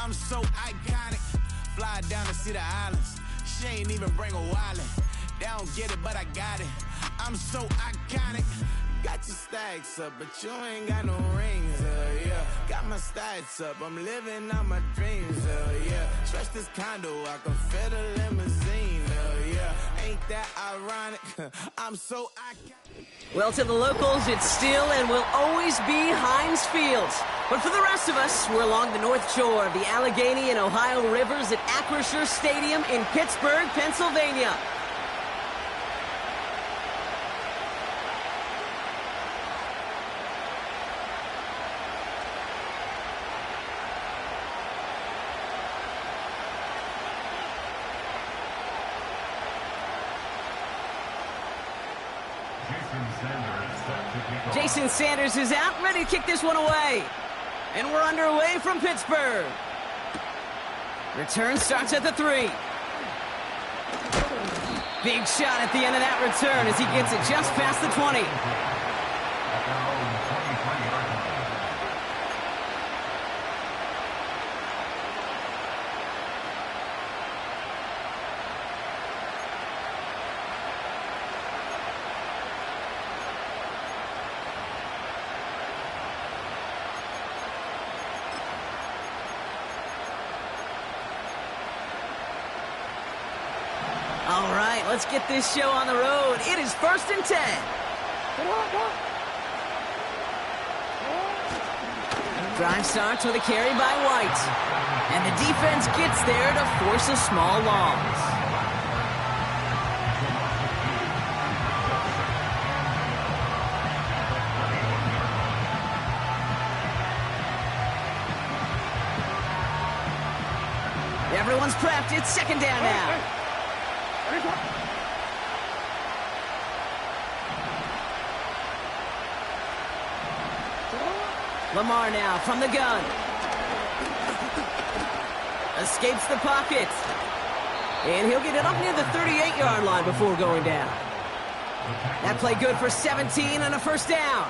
I'm so iconic. Fly down to see the islands. She ain't even bring a wallet. They don't get it, but I got it. I'm so iconic. Got your stacks up, but you ain't got no rings, yeah. Got my stacks up, I'm living out my dreams, yeah. Stretch this condo, I can fit a limousine, yeah. Ain't that ironic? I'm so iconic. Well, to the locals, it's still and will always be Heinz Field. But for the rest of us, we're along the north shore of the Allegheny and Ohio rivers at Acrisure Stadium in Pittsburgh, Pennsylvania. Jason Sanders is out, ready to kick this one away. And we're underway from Pittsburgh. Return starts at the 3. Big shot at the end of that return as he gets it just past the 20. All right, let's get this show on the road. It is 1st and 10. Drive starts with a carry by White. And the defense gets there to force a small loss. Everyone's prepped. It's 2nd down now. Lamar now from the gun. Escapes the pocket. And he'll get it up near the 38-yard line before going down. That play good for 17 and a 1st down.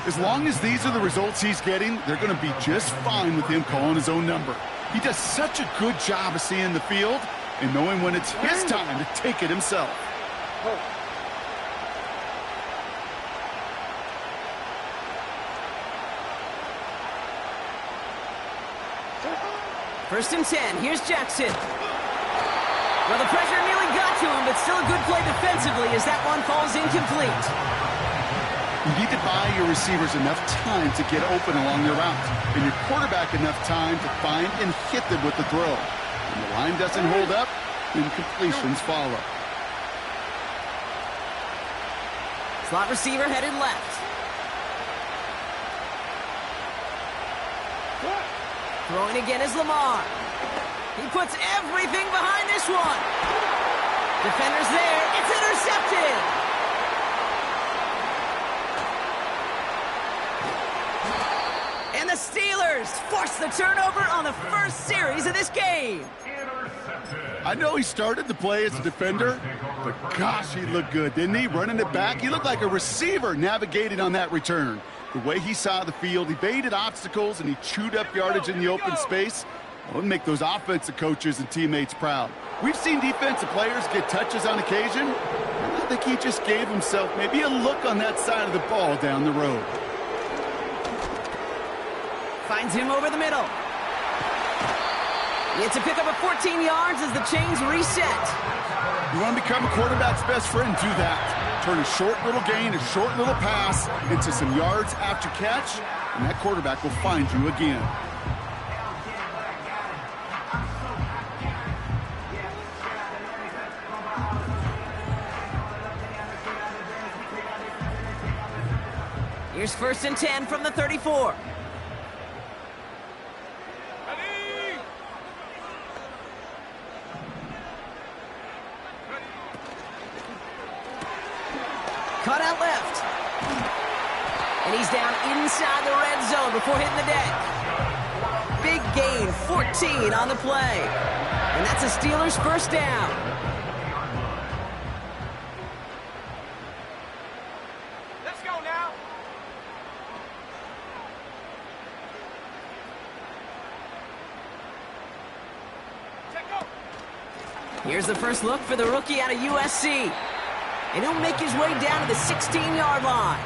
As long as these are the results he's getting, they're going to be just fine with him calling his own number. He does such a good job of seeing the field and knowing when it's his time to take it himself. 1st and 10. Here's Jackson. Well, the pressure nearly got to him, but still a good play defensively as that one falls incomplete. You need to buy your receivers enough time to get open along their route, and your quarterback enough time to find and hit them with the throw. When the line doesn't hold up, incompletions follow. Slot receiver headed left. Throwing again is Lamar. He puts everything behind this one. Defenders there. It's intercepted. And the Steelers force the turnover on the first series of this game. I know he started the play as a defender, but gosh, he looked good, didn't he? Running it back, he looked like a receiver navigating on that return. The way he saw the field, he baited obstacles, and he chewed up yardage in the open space. It would make those offensive coaches and teammates proud. We've seen defensive players get touches on occasion. I think he just gave himself maybe a look on that side of the ball down the road. Finds him over the middle. It's a pickup of 14 yards as the chains reset. You want to become a quarterback's best friend? Do that. Turn a short little gain, a short little pass into some yards after catch, and that quarterback will find you again. Here's 1st and 10 from the 34. Cut out left. And he's down inside the red zone before hitting the deck. Big gain, 14 on the play. And that's a Steelers 1st down. Let's go now. Here's the first look for the rookie out of USC. And he'll make his way down to the 16-yard line.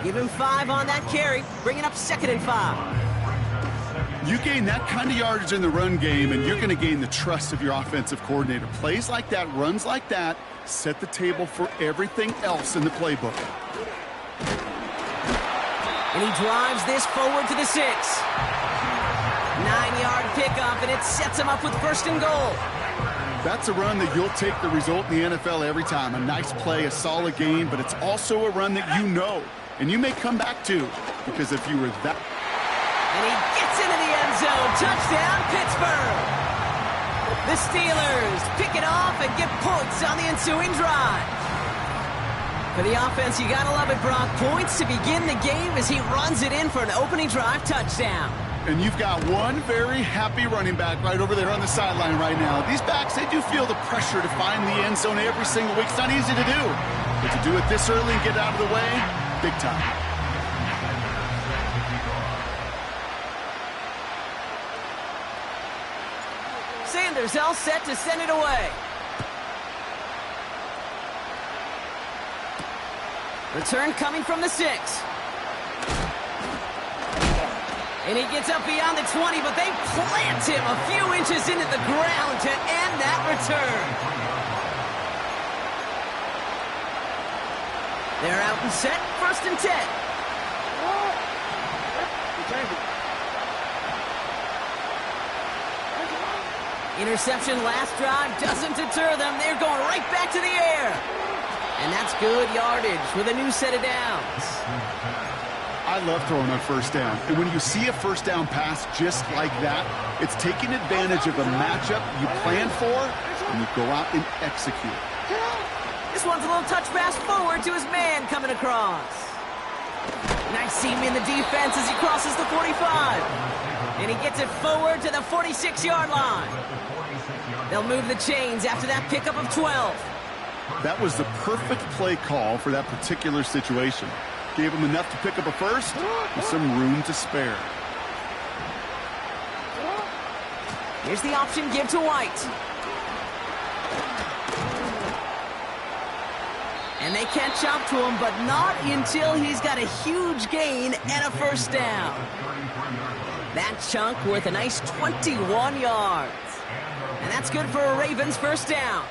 Give him 5 on that carry, bringing up 2nd and 5. You gain that kind of yardage in the run game, and you're going to gain the trust of your offensive coordinator. Plays like that, runs like that, set the table for everything else in the playbook. And he drives this forward to the 6. 9-yard pickup, and it sets him up with 1st and goal. That's a run that you'll take the result in the NFL every time. A nice play, a solid game, but it's also a run that you know, and you may come back to, because if you were that... And he gets into the end zone. Touchdown, Pittsburgh. The Steelers pick it off and get points on the ensuing drive. For the offense, you gotta love it, Brock. Points to begin the game as he runs it in for an opening drive touchdown. And you've got one very happy running back right over there on the sideline right now. These backs, they do feel the pressure to find the end zone every single week. It's not easy to do. But to do it this early and get it out of the way, big time. Sanders all set to send it away. Return coming from the 6. And he gets up beyond the 20, but they plant him a few inches into the ground to end that return. They're out and set, 1st and 10. Interception last drive doesn't deter them. They're going right back to the air. And that's good yardage with a new set of downs. I love throwing on 1st down. And when you see a 1st down pass just like that, it's taking advantage of a matchup you plan for, and you go out and execute. This one's a little touch pass forward to his man coming across. Nice seam in the defense as he crosses the 45. And he gets it forward to the 46-yard line. They'll move the chains after that pickup of 12. That was the perfect play call for that particular situation. Gave him enough to pick up a 1st with some room to spare. Here's the option give to White. And they catch up to him, but not until he's got a huge gain and a 1st down. That chunk worth a nice 21 yards. And that's good for a Ravens 1st down.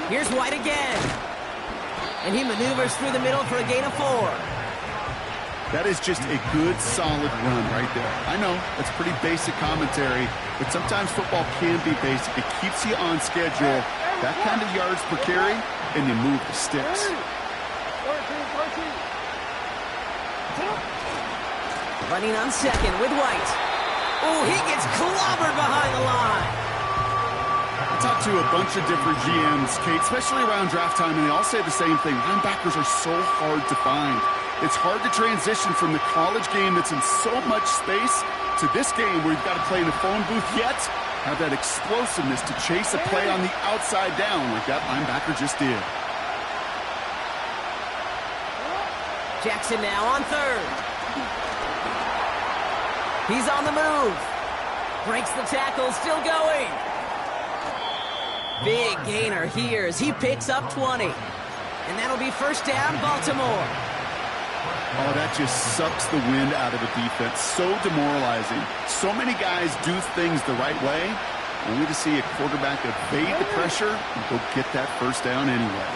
Here's White again. And he maneuvers through the middle for a gain of 4. That is just a good, solid run right there. I know, that's pretty basic commentary, but sometimes football can be basic. It keeps you on schedule, that kind of yards per carry, and you move the sticks. Running on 2nd with White. Oh, he gets clobbered behind the line. I talked to a bunch of different GMs, Kate, especially around draft time, and they all say the same thing. Linebackers are so hard to find. It's hard to transition from the college game that's in so much space to this game where you've got to play in the phone booth, yet have that explosiveness to chase a play on the outside down like that linebacker just did. Jackson now on 3rd. He's on the move. Breaks the tackle, still going. Big gainer here as he picks up 20. And that'll be 1st down, Baltimore. Oh, that just sucks the wind out of a defense. So demoralizing. So many guys do things the right way, only to see a quarterback evade the pressure and go get that 1st down anyway.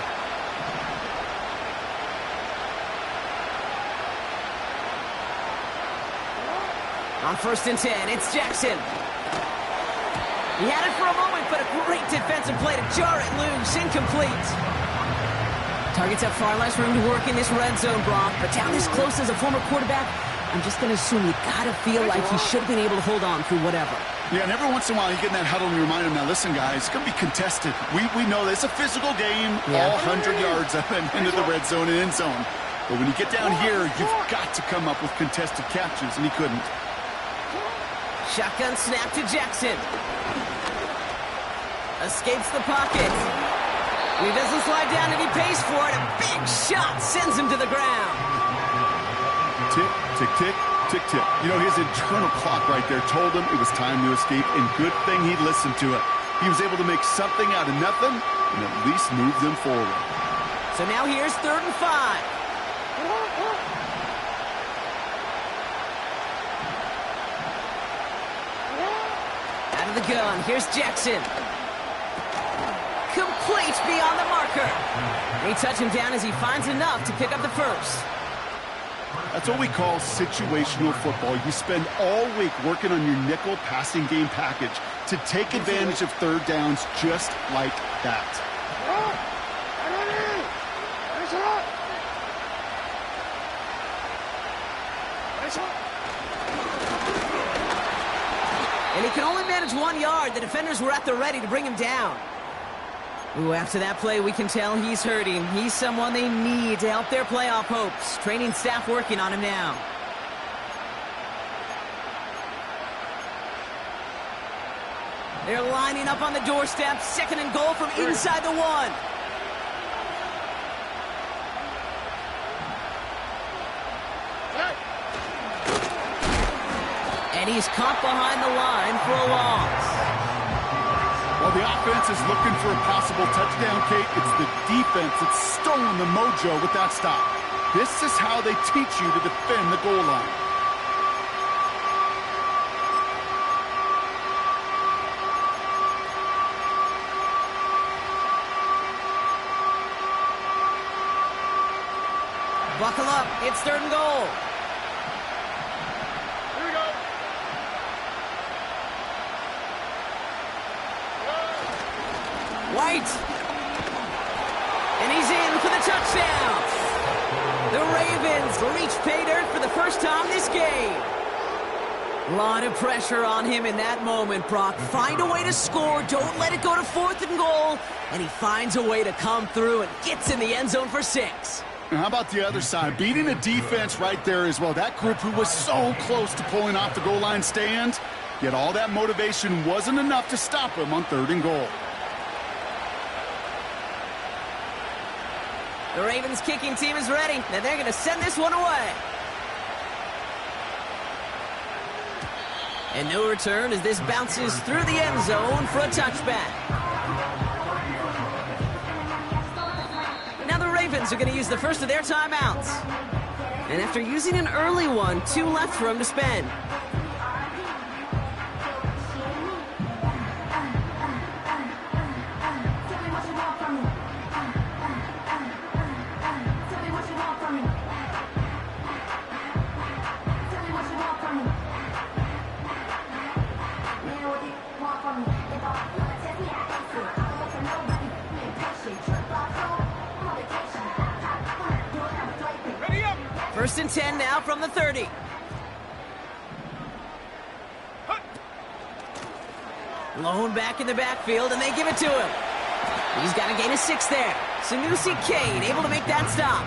On 1st and 10, it's Jackson. He had it for a moment, but a great defensive play to jar it loose. Incomplete. Targets have far less room to work in this red zone, Brock, but down this close as a former quarterback, I'm just going to assume you got to feel like he should have been able to hold on through whatever. Yeah, and every once in a while you get in that huddle and you remind him, now listen, guys, it's going to be contested. We know that it's a physical game, all 100 yards up and into the red zone and end zone. But when you get down here, you've got to come up with contested catches, and he couldn't. Shotgun snap to Jackson. Escapes the pocket. He doesn't slide down and he pays for it. A big shot sends him to the ground. Tick, tick, tick, tick, tick. You know, his internal clock right there told him it was time to escape, and good thing he listened to it. He was able to make something out of nothing and at least move them forward. So now here's 3rd and 5. Out of the gun, here's Jackson. Complete beyond the marker. They touch him down as he finds enough to pick up the first. That's what we call situational football. You spend all week working on your nickel passing game package to take advantage of third downs just like that. And he can only manage 1 yard. The defenders were at the ready to bring him down. Ooh, after that play, we can tell he's hurting. He's someone they need to help their playoff hopes. Training staff working on him now. They're lining up on the doorstep. 2nd and goal from inside the 1. And he's caught behind the line for a loss. While the offense is looking for a possible touchdown, Kate, it's the defense that's stolen the mojo with that stop. This is how they teach you to defend the goal line. Buckle up. It's 3rd and goal. Here we go. White. And he's in for the touchdown. The Ravens reach pay dirt for the first time this game. A lot of pressure on him in that moment, Brock. Find a way to score. Don't let it go to 4th and goal. And he finds a way to come through and gets in the end zone for 6. And how about the other side? Beating a defense right there as well. That group who was so close to pulling off the goal line stand, yet all that motivation wasn't enough to stop him on 3rd and goal. The Ravens kicking team is ready, and they're going to send this one away. And no return as this bounces through the end zone for a touchback. Now the Ravens are going to use the first of their timeouts. And after using an early one, 2 left for them to spend. First and 10 now from the 30. Lone back in the backfield, and they give it to him. He's got a gain of 6 there. Sanusi Kane able to make that stop.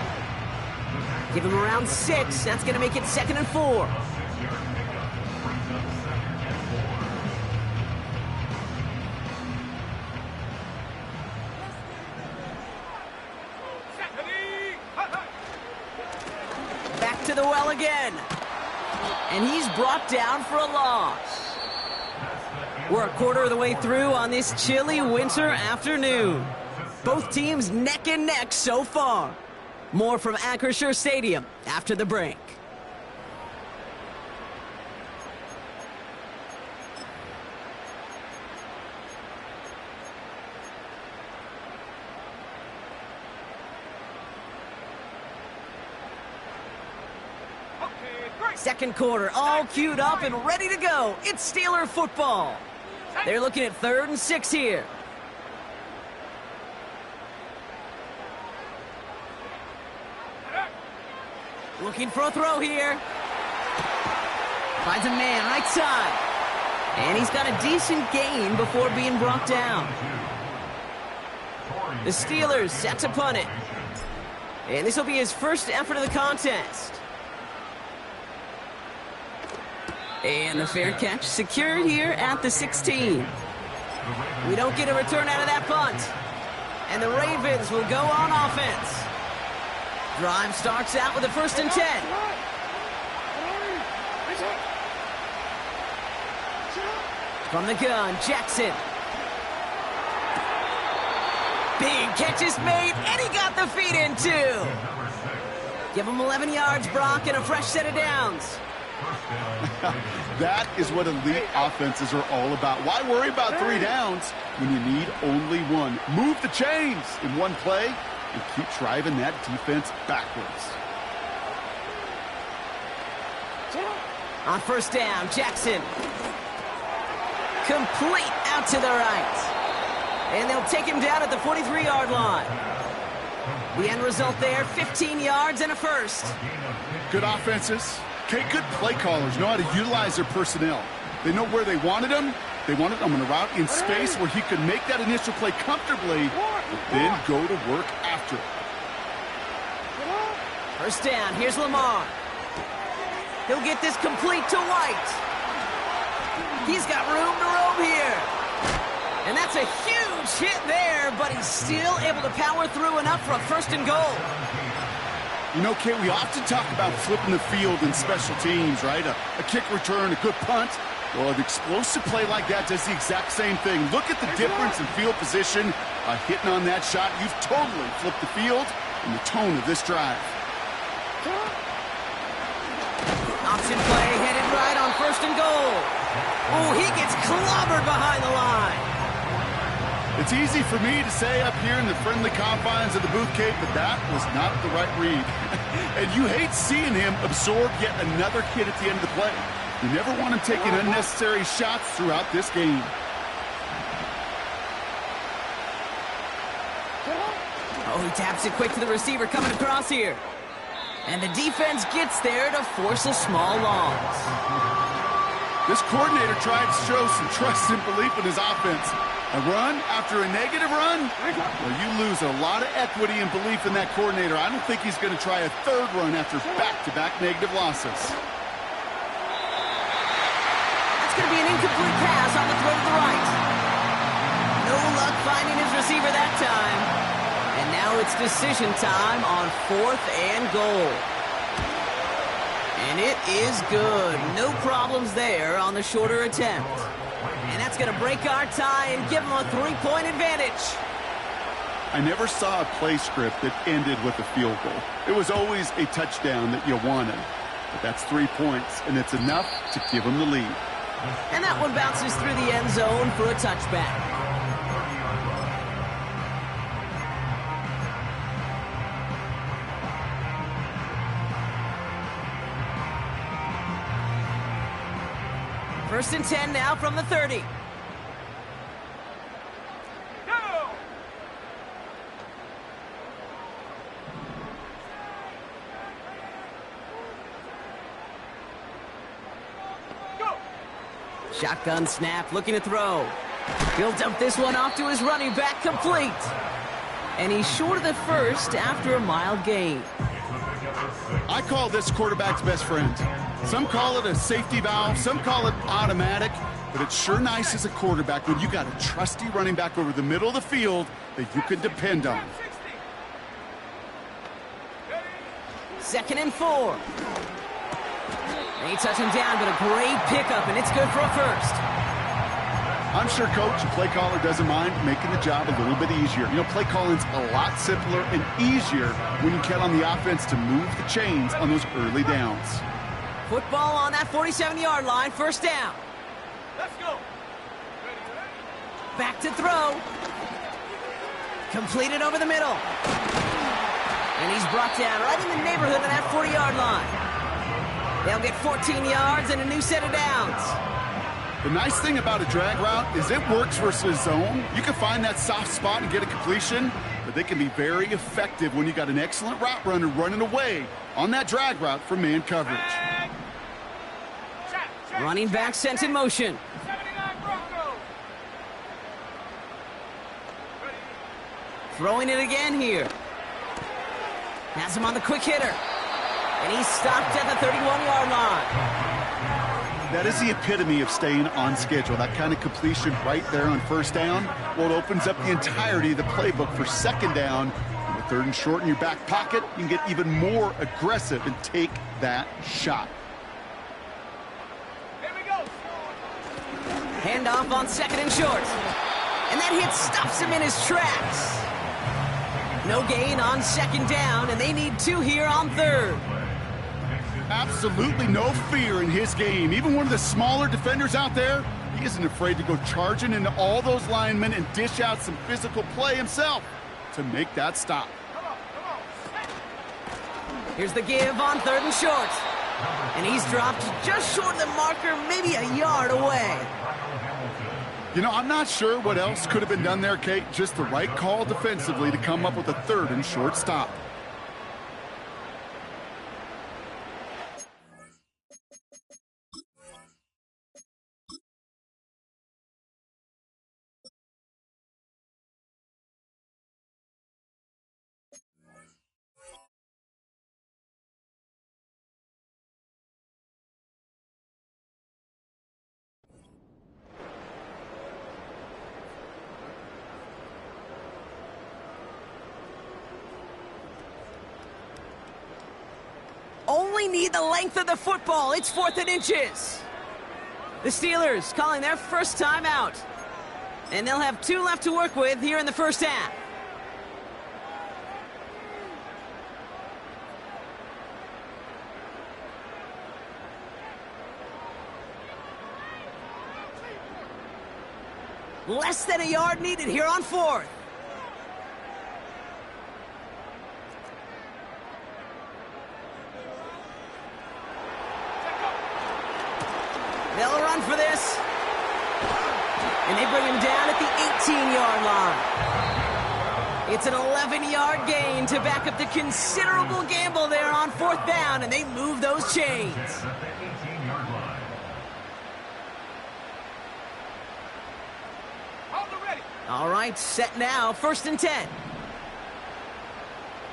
Give him around 6. That's going to make it 2nd and 4. Back to the well again. And he's brought down for a loss. We're a quarter of the way through on this chilly winter afternoon. Both teams neck and neck so far. More from Acrisure Stadium after the break. Second quarter, all queued up and ready to go. It's Steeler football. They're looking at 3rd and 6 here. Looking for a throw here. Finds a man right side. And he's got a decent gain before being brought down. The Steelers set to punt it. And this will be his first effort of the contest. And the fair catch secured here at the 16. We don't get a return out of that punt. And the Ravens will go on offense. Drive starts out with a 1st and 10. From the gun, Jackson. Big catch is made, and he got the feet in, too. Give him 11 yards, Brock, and a fresh set of downs. That is what elite offenses are all about. Why worry about 3 downs when you need only 1? Move the chains in one play and keep driving that defense backwards. On first down, Jackson. Complete out to the right. And they'll take him down at the 43-yard line. The end result there, 15 yards and a first. Good offenses. Okay, good play callers know how to utilize their personnel. They know where they wanted him. They wanted him on a route in space where he could make that initial play comfortably, but then go to work after it. First down, here's Lamar. He'll get this complete to White. He's got room to roam here. And that's a huge hit there, but he's still able to power through enough for a first and goal. You know, Kate, we often talk about flipping the field in special teams, right? A kick return, a good punt. Well, an explosive play like that does the exact same thing. Look at the difference in field position. Hitting on that shot, you've totally flipped the field and the tone of this drive. Option play headed right on first and goal. Oh, he gets clobbered behind the line. It's easy for me to say up here in the friendly confines of the booth, Kate, but that was not the right read. And you hate seeing him absorb yet another hit at the end of the play. You never want him taking unnecessary shots throughout this game. Oh, he taps it quick to the receiver coming across here. And the defense gets there to force a small loss. This coordinator tried to show some trust and belief in his offense. A run after a negative run? Well, you lose a lot of equity and belief in that coordinator. I don't think he's going to try a third run after back-to-back negative losses. That's going to be an incomplete pass on the throw to the right. No luck finding his receiver that time. And now it's decision time on 4th and goal. And it is good. No problems there on the shorter attempt. And that's going to break our tie and give them a 3-point advantage. I never saw a play script that ended with a field goal. It was always a touchdown that you wanted. But that's 3 points, and it's enough to give them the lead. And that one bounces through the end zone for a touchback. First and 10 now from the 30. Shotgun snap, looking to throw. He'll dump this one off to his running back, complete. And he's short of the first after a mild gain. I call this quarterback's best friend. Some call it a safety valve, some call it automatic, but it's sure nice as a quarterback when you got a trusty running back over the middle of the field that you can depend on. 2nd and 4. They touch him down, but a great pickup, and it's good for a first. I'm sure coach and play caller doesn't mind making the job a little bit easier. You know, play calling's a lot simpler and easier when you count on the offense to move the chains on those early downs. Football on that 47-yard line, first down. Let's go. Back to throw. Completed over the middle. And he's brought down right in the neighborhood of that 40-yard line. They'll get 14 yards and a new set of downs. The nice thing about a drag route is it works versus zone. You can find that soft spot and get a completion, but they can be very effective when you got an excellent route runner running away on that drag route from man coverage. Running back sent in motion. 79 Broncos. Throwing it again here. Has him on the quick hitter. And he's stopped at the 31-yard line. That is the epitome of staying on schedule. That kind of completion right there on first down. Well, it opens up the entirety of the playbook for second down. With 3rd and short in your back pocket, you can get even more aggressive and take that shot. Handoff on 2nd and short. And that hit stops him in his tracks. No gain on 2nd down, and they need 2 here on 3rd. Absolutely no fear in his game. Even one of the smaller defenders out there, he isn't afraid to go charging into all those linemen and dish out some physical play himself to make that stop. Here's the give on 3rd and short. And he's dropped just short of the marker, maybe a yard away. You know, I'm not sure what else could have been done there, Kate. Just the right call defensively to come up with a 3rd and short stop. Only need the length of the football. It's 4th and inches. The Steelers calling their first time out. And they'll have 2 left to work with here in the first half. Less than a yard needed here on 4th. They'll run for this. And they bring him down at the 18-yard line. It's an 11-yard gain to back up the considerable gamble there on 4th down, and they move those chains. All right, set now, 1st and 10.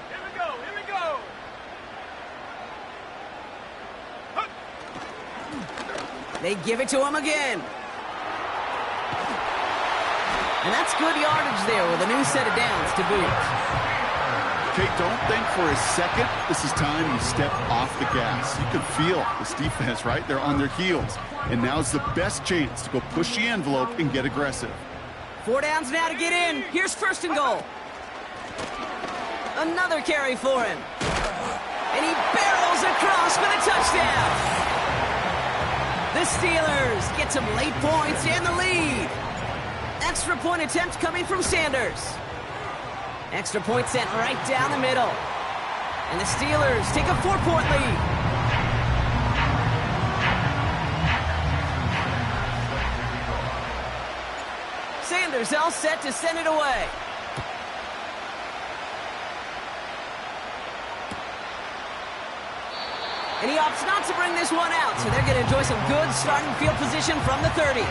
Here we go, here we go. They give it to him again. And that's good yardage there with a new set of downs to boot. Kate, don't think for a second this is time you step off the gas. You can feel this defense, right? They're on their heels. And now's the best chance to go push the envelope and get aggressive. 4 downs now to get in. Here's 1st and goal. Another carry for him. And he barrels across for the touchdown. The Steelers get some late points and the lead. Extra point attempt coming from Sanders. Extra point sent right down the middle. And the Steelers take a 4-point lead. Sanders all set to send it away. And he opts not to bring this one out, so they're going to enjoy some good starting field position from the 30.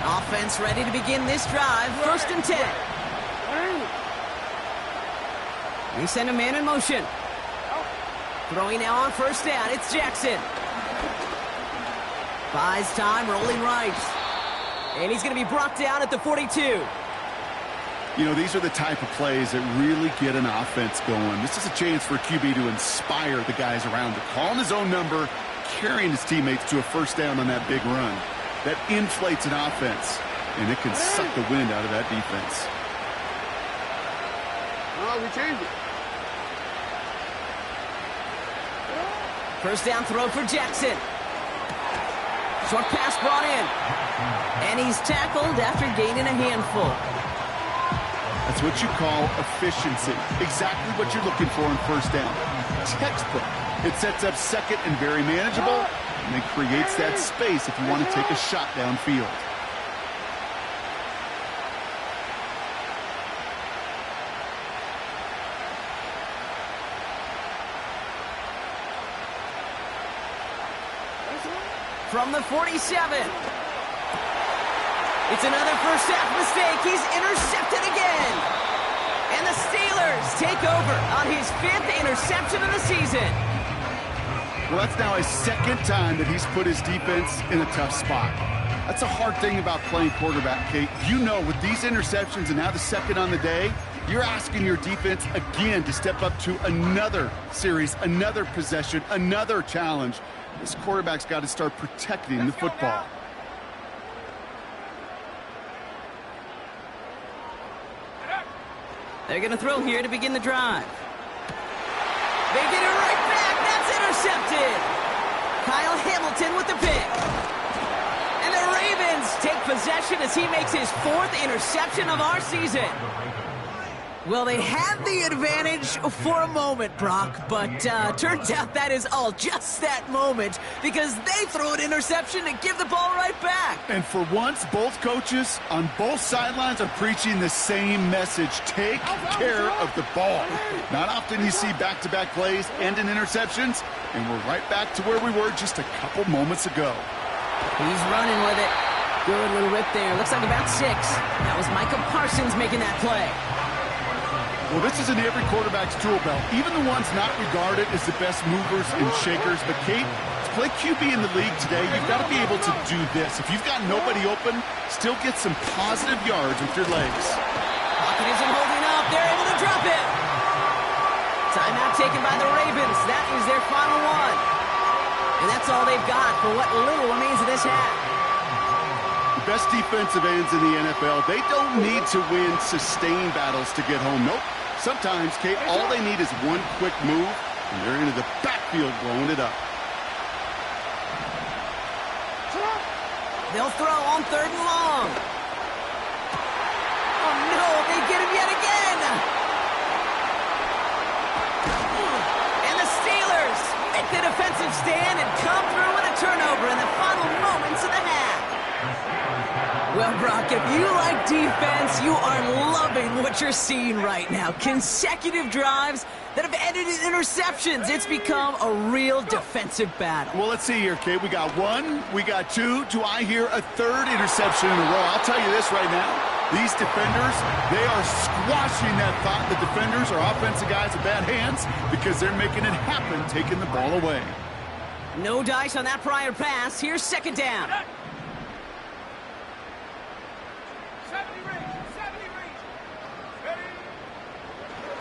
Offense ready to begin this drive, 1st and 10. They send a man in motion. Throwing now on 1st down, it's Jackson. Buys time, rolling right. And he's going to be brought down at the 42. You know, these are the type of plays that really get an offense going. This is a chance for a QB to inspire the guys around him. Calling his own number, carrying his teammates to a 1st down on that big run. That inflates an offense, and it can suck the wind out of that defense. Oh, we changed it. 1st down throw for Jackson. Short pass brought in. And he's tackled after gaining a handful. That's what you call efficiency. Exactly what you're looking for in 1st down. Textbook. It sets up 2nd and very manageable, and it creates that space if you want to take a shot downfield. From the 47. It's another first half mistake. He's intercepted again. And the Steelers take over on his 5th interception of the season. Well, that's now his 2nd time that he's put his defense in a tough spot. That's a hard thing about playing quarterback, Kate. You know, with these interceptions and now the 2nd on the day, You're asking your defense again to step up to another series, another possession, another challenge. This quarterback's got to start protecting the football. They're going to throw here to begin the drive. They get it right back. That's intercepted. Kyle Hamilton with the pick. And the Ravens take possession as he makes his 4th interception of our season. Well, they had the advantage for a moment, Brock, but turns out that is all just that moment because they throw an interception and give the ball right back. And for once, both coaches on both sidelines are preaching the same message. Take care of the ball. Not often you see back-to-back plays end in interceptions, and we're right back to where we were just a couple moments ago. He's running with it. Good little rip there. Looks like about 6. That was Micah Parsons making that play. Well, this is in every quarterback's tool belt, even the ones not regarded as the best movers and shakers. But, Kate, to play QB in the league today, you've got to be able to do this. If you've got nobody open, still get some positive yards with your legs. Pocket isn't holding up. They're able to drop it. Timeout taken by the Ravens. That is their final one. And that's all they've got for what little remains of this half. The best defensive ends in the NFL, they don't need to win sustained battles to get home. Nope. Sometimes, Kate, all they need is one quick move, and they're into the backfield blowing it up. They'll throw on 3rd and long. Oh, no, they get him yet again. And the Steelers make the defensive stand and come through with a turnover in the final moments of the half. Well, Brock, if you like defense, you are loving what you're seeing right now. Consecutive drives that have ended in interceptions. It's become a real defensive battle. Well, let's see here, Kate. We got 1, we got 2. Do I hear a 3rd interception in a row? I'll tell you this right now. These defenders, they are squashing that thought the defenders are offensive guys with bad hands because they're making it happen, taking the ball away. No dice on that prior pass. Here's 2nd down.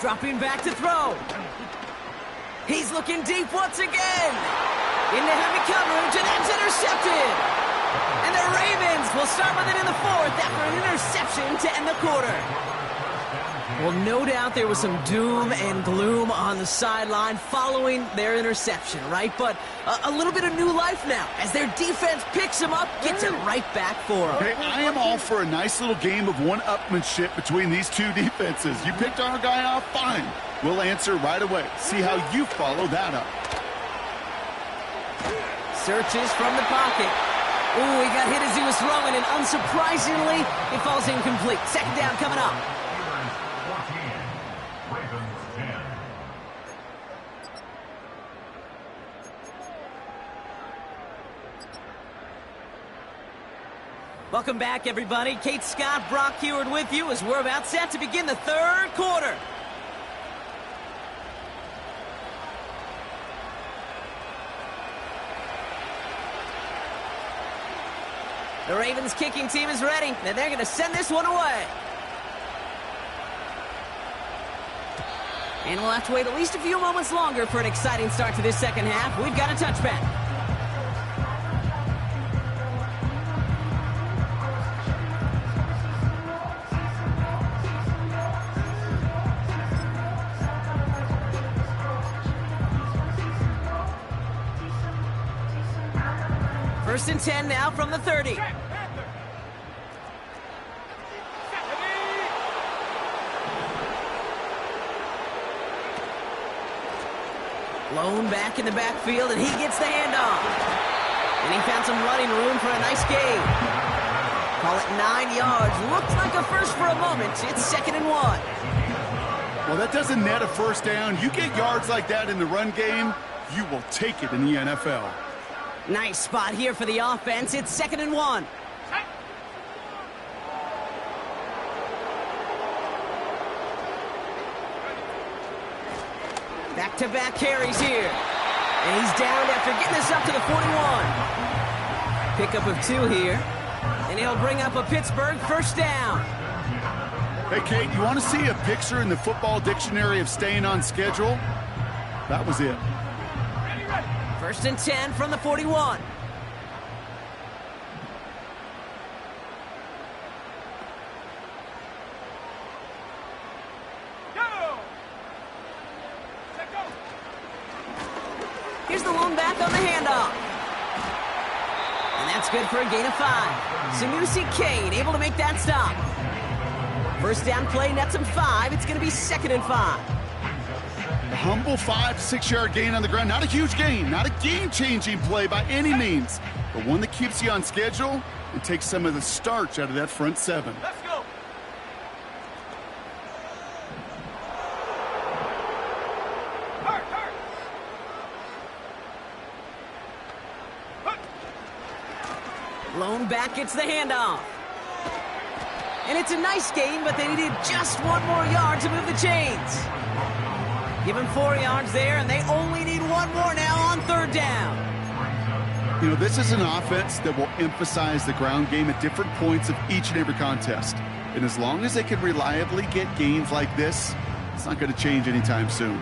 Dropping back to throw. He's looking deep once again. Into heavy coverage, and that's intercepted. And the Ravens will start with it in the 4th after an interception to end the quarter. Well, no doubt there was some doom and gloom on the sideline following their interception, right? But a little bit of new life now as their defense picks them up, gets it right back for them. Hey, I am all for a nice little game of one-upmanship between these two defenses. You picked our guy off, fine. We'll answer right away. See how you follow that up. Searches from the pocket. Ooh, he got hit as he was throwing, and unsurprisingly, it falls incomplete. 2nd down coming up. Welcome back, everybody. Kate Scott, Brock Heward with you as we're about set to begin the 3rd quarter. The Ravens kicking team is ready, and they're going to send this one away. And we'll have to wait at least a few moments longer for an exciting start to this 2nd half. We've got a touchback. First and 10 now from the 30. Lone back in the backfield, and he gets the handoff. And he found some running room for a nice gain. Call it 9 yards. Looks like a first for a moment. It's 2nd and 1. Well, that doesn't net a first down. You get yards like that in the run game, you will take it in the NFL. Nice spot here for the offense. It's 2nd and 1. Back-to-back carries here. And he's down after getting this up to the 41. Pickup of 2 here. And he'll bring up a Pittsburgh 1st down. Hey, Kate, you want to see a picture in the football dictionary of staying on schedule? That was it. Ready, ready. 1st and 10 from the 41. Go. Set, go. Here's the lone back on the handoff. And that's good for a gain of 5. Sanusi Kane able to make that stop. First down play nets him 5. It's going to be 2nd and 5. A humble 5 to 6 yard gain on the ground. Not a huge gain, not a game-changing play by any means, but one that keeps you on schedule and takes some of the starch out of that front 7. Let's go. Hurt, hurt. Lone back gets the handoff. And it's a nice gain, but they needed just 1 more yard to move the chains. Give him 4 yards there, and they only need 1 more now on 3rd down. You know, this is an offense that will emphasize the ground game at different points of each and every contest. And as long as they can reliably get gains like this, it's not going to change anytime soon.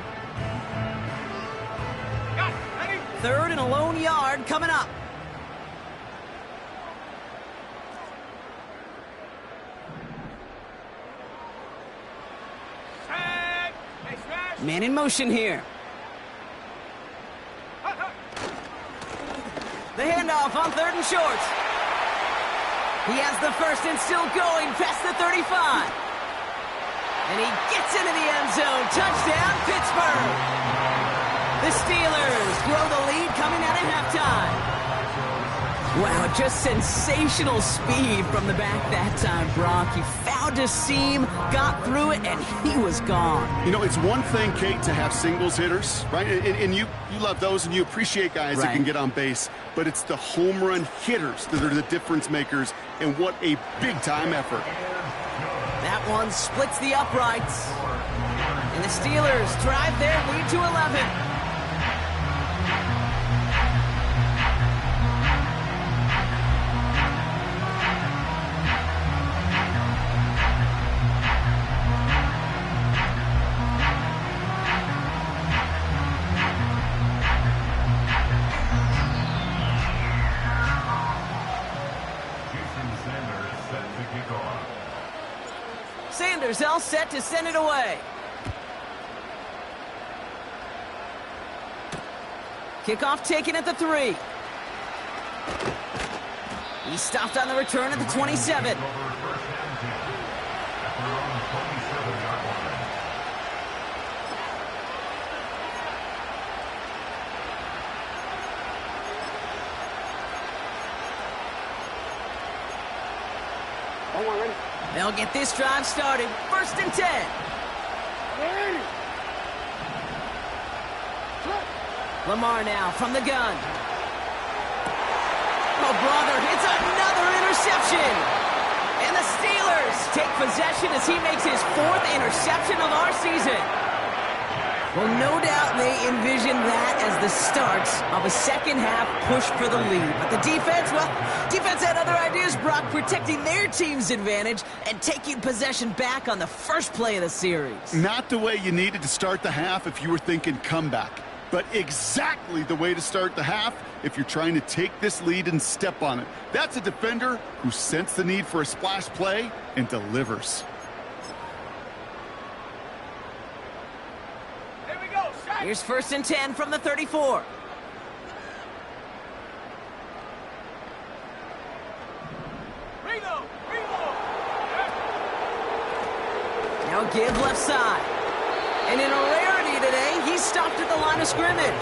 Got it. Ready. 3rd and a lone yard coming up. Set. Hey, smash. Man in motion here. Hut, hut. The handoff on 3rd and short. He has the first and still going past the 35. And he gets into the end zone. Touchdown, Pittsburgh. The Steelers grow the lead coming out at halftime. Wow, just sensational speed from the back that time, Brock. He found a seam, got through it, and he was gone. You know, it's one thing, Kate, to have singles hitters, right? And you love those, and you appreciate guys that can get on base. But it's the home run hitters that are the difference makers, and what a big-time effort. That one splits the uprights. And the Steelers drive their lead to 11. Sanders all set to send it away. Kickoff taken at the 3. He stopped on the return at the 27. They'll get this drive started. 1st and 10. Lamar now from the gun. Oh, brother, it's another interception. And the Steelers take possession as he makes his 4th interception of our season. Well, no doubt they envision that as the start of a second-half push for the lead. But the defense, well, defense had other ideas, Brock, protecting their team's advantage and taking possession back on the first play of the series. Not the way you needed to start the half if you were thinking comeback, but exactly the way to start the half if you're trying to take this lead and step on it. That's a defender who sensed the need for a splash play and delivers. Here's 1st and 10 from the 34. Reload. Now give left side. And in a rarity today, he's stopped at the line of scrimmage.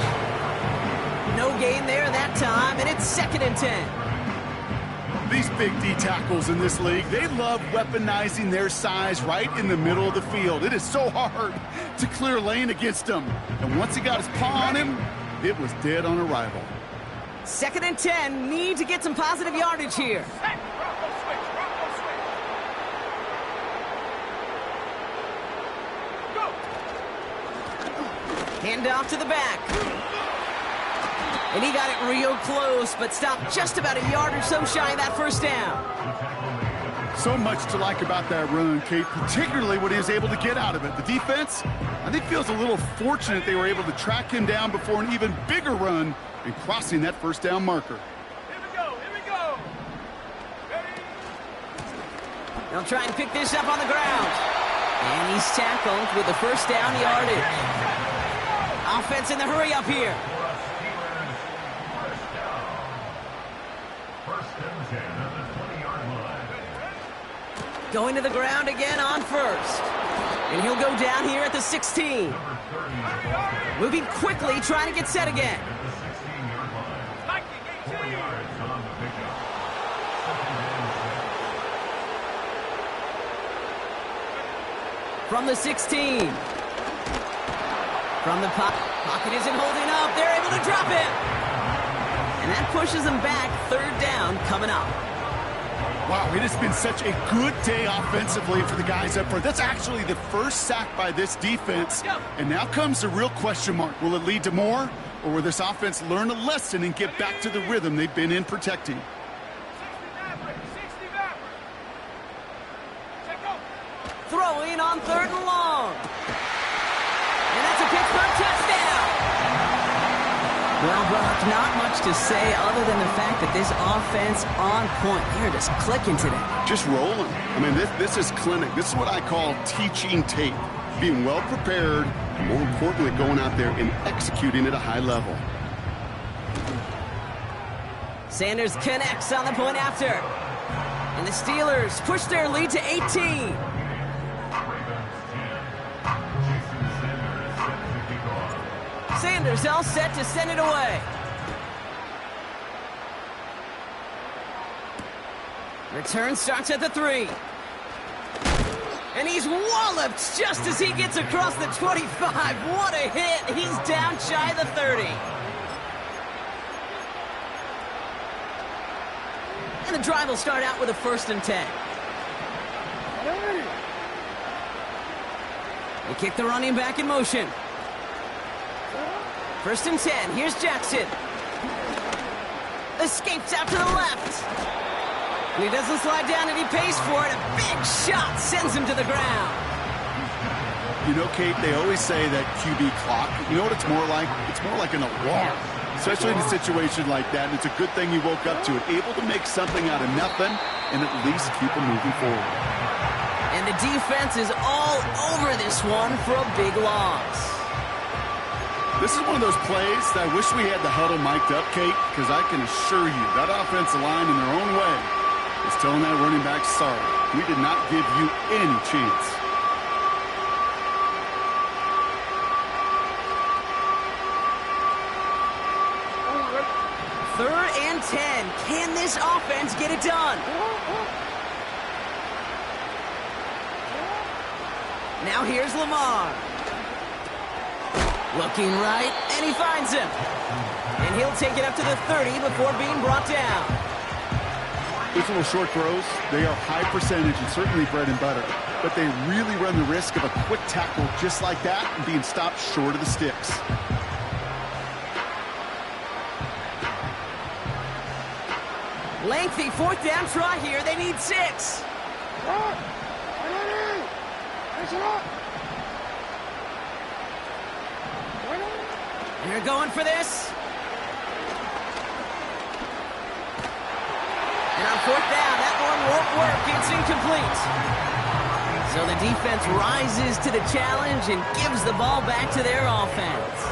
No gain there that time, and it's 2nd and 10. These big D tackles in this league, they love weaponizing their size right in the middle of the field. It is so hard to clear lane against him. And once he got his paw on him, it was dead on arrival. 2nd and 10, need to get some positive yardage here. Bronco switch. Go. Hand off to the back. And he got it real close, but stopped just about a yard or so shy of that 1st down. So much to like about that run, Kate, particularly what he was able to get out of it. The defense, I think, feels a little fortunate they were able to track him down before an even bigger run and crossing that first down marker. Here we go, here we go. Ready? They'll try and pick this up on the ground. And he's tackled with the first down yardage. Offense in the hurry up here. Going to the ground again on first. And he'll go down here at the 16. Moving quickly, trying to get set again. From the 16. From the pocket isn't holding up. They're able to drop him. And that pushes them back. Third down coming up. Wow, it has been such a good day offensively for the guys up front. That's actually the first sack by this defense. And now comes the real question mark. Will it lead to more? Or will this offense learn a lesson and get back to the rhythm they've been in protecting? 60 back. Check go. Throwing on third and long. And that's a Pittsburgh touchdown. Well, Brock, not much to say other than the fact that this offense on point. They're just clicking today. Just rolling. I mean, this is clinic. This is what I call teaching tape. Being well prepared, and more importantly, going out there and executing at a high level. Sanders connects on the point after. And the Steelers push their lead to 18. Sanders all set to send it away. Return starts at the 3. And he's walloped just as he gets across the 25. What a hit. He's down shy of the 30. And the drive will start out with a 1st and 10. They kick the running back in motion. 1st and 10. Here's Jackson. Escapes out to the left. And he doesn't slide down, and he pays for it. A big shot sends him to the ground. You know, Kate, they always say that QB clock. You know what it's more like? It's more like an alarm. Especially in a situation like that. And it's a good thing you woke up to it. Able to make something out of nothing and at least keep them moving forward. And the defense is all over this one for a big loss. This is one of those plays that I wish we had the huddle mic'd up, Kate, because I can assure you that offensive line in their own way is telling that running back, sorry, we did not give you any chance. Third and 10. Can this offense get it done? Now here's Lamar. Looking right, and he finds him. And he'll take it up to the 30 before being brought down. These little short throws, they are high percentage and certainly bread and butter. But they really run the risk of a quick tackle just like that and being stopped short of the sticks. Lengthy 4th down try here. They need 6. And they're going for this. And on 4th down, that one won't work. It's incomplete. So the defense rises to the challenge and gives the ball back to their offense.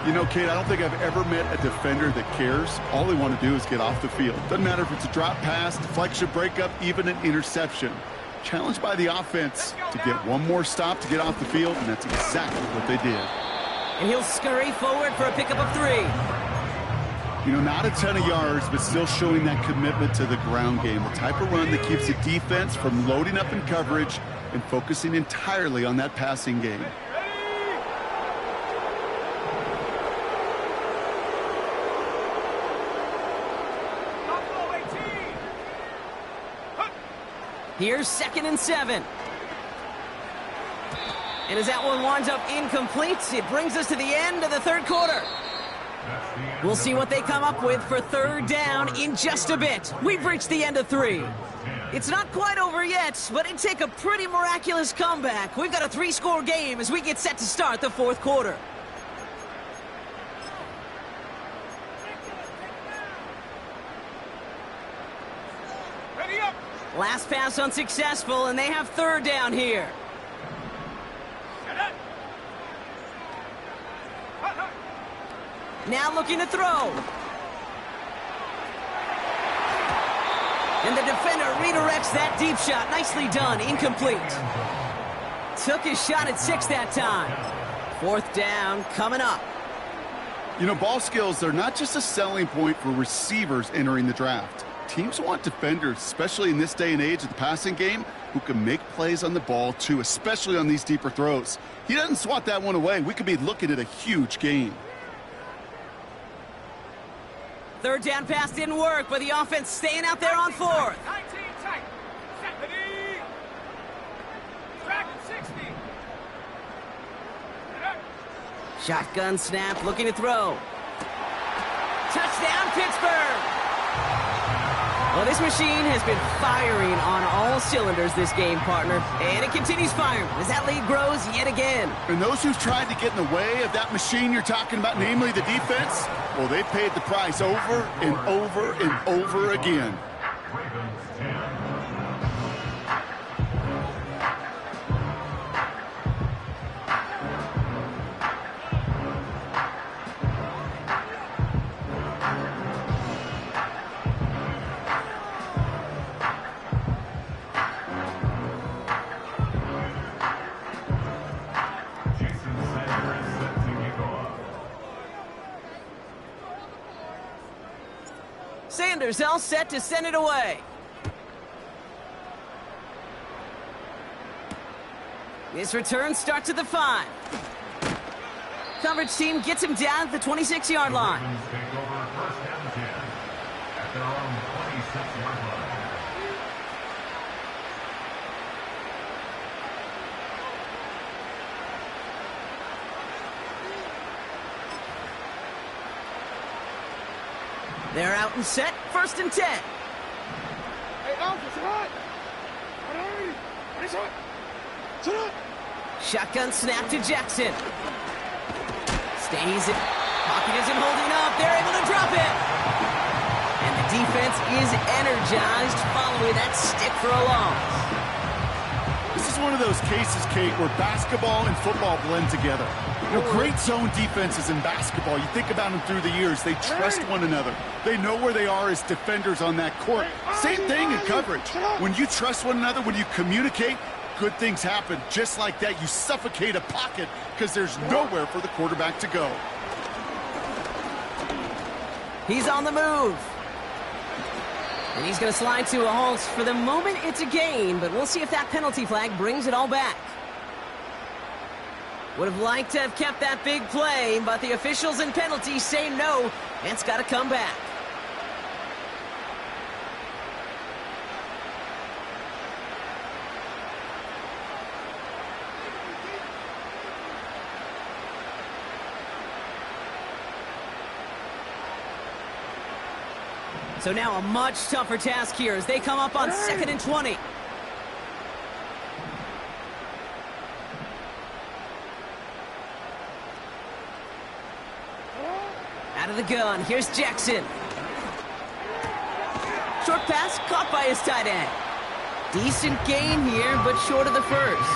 You know, Kate, I don't think I've ever met a defender that cares. All they want to do is get off the field. Doesn't matter if it's a drop pass, deflection, breakup, even an interception. Challenged by the offense to get one more stop to get off the field, and that's exactly what they did. And he'll scurry forward for a pickup of 3. You know, not a ton of yards, but still showing that commitment to the ground game. The type of run that keeps the defense from loading up in coverage and focusing entirely on that passing game. Here's 2nd and 7. And as that one winds up incomplete, it brings us to the end of the 3rd quarter. We'll see what they come up with for 3rd down in just a bit. We've reached the end of 3. It's not quite over yet, but it'd take a pretty miraculous comeback. We've got a 3-score game as we get set to start the fourth quarter. Ready up. Last pass unsuccessful, and they have third down here. Now looking to throw. And the defender redirects that deep shot. Nicely done. Incomplete. Took his shot at 6 that time. Fourth down coming up. You know, ball skills, they're not just a selling point for receivers entering the draft. Teams want defenders, especially in this day and age of the passing game, who can make plays on the ball too, especially on these deeper throws. He doesn't swat that one away. We could be looking at a huge game. Third down pass didn't work, but the offense staying out there on fourth. 19 tight. Set. Ready. Track 60. Shotgun snap, looking to throw. Touchdown, Pittsburgh! Well, this machine has been firing on all cylinders this game, partner. And it continues firing as that lead grows yet again. And those who've tried to get in the way of that machine you're talking about, namely the defense, well, they've paid the price over and over and over again. Sanders all set to send it away. This return starts at the 5. Coverage team gets him down at the 26-yard line. They're out and set, 1st and 10. Hey, Alpha, sit hot. Sit hot. Sit hot. Shotgun snap to Jackson. Stays it. Pocket isn't holding up. They're able to drop it. And the defense is energized following that stick for a loss. This is one of those cases, Kate, where basketball and football blend together. You know, great zone defenses in basketball. You think about them through the years. They trust one another. They know where they are as defenders on that court. Same thing in coverage. When you trust one another, when you communicate, good things happen. Just like that, you suffocate a pocket because there's nowhere for the quarterback to go. He's on the move. And he's going to slide to a halt. For the moment, it's a gain, but we'll see if that penalty flag brings it all back. Would have liked to have kept that big play, but the officials and penalties say no. It's got to come back. So now a much tougher task here as they come up on 2nd and 20. Out of the gun, here's Jackson. Short pass caught by his tight end. Decent gain here, but short of the first.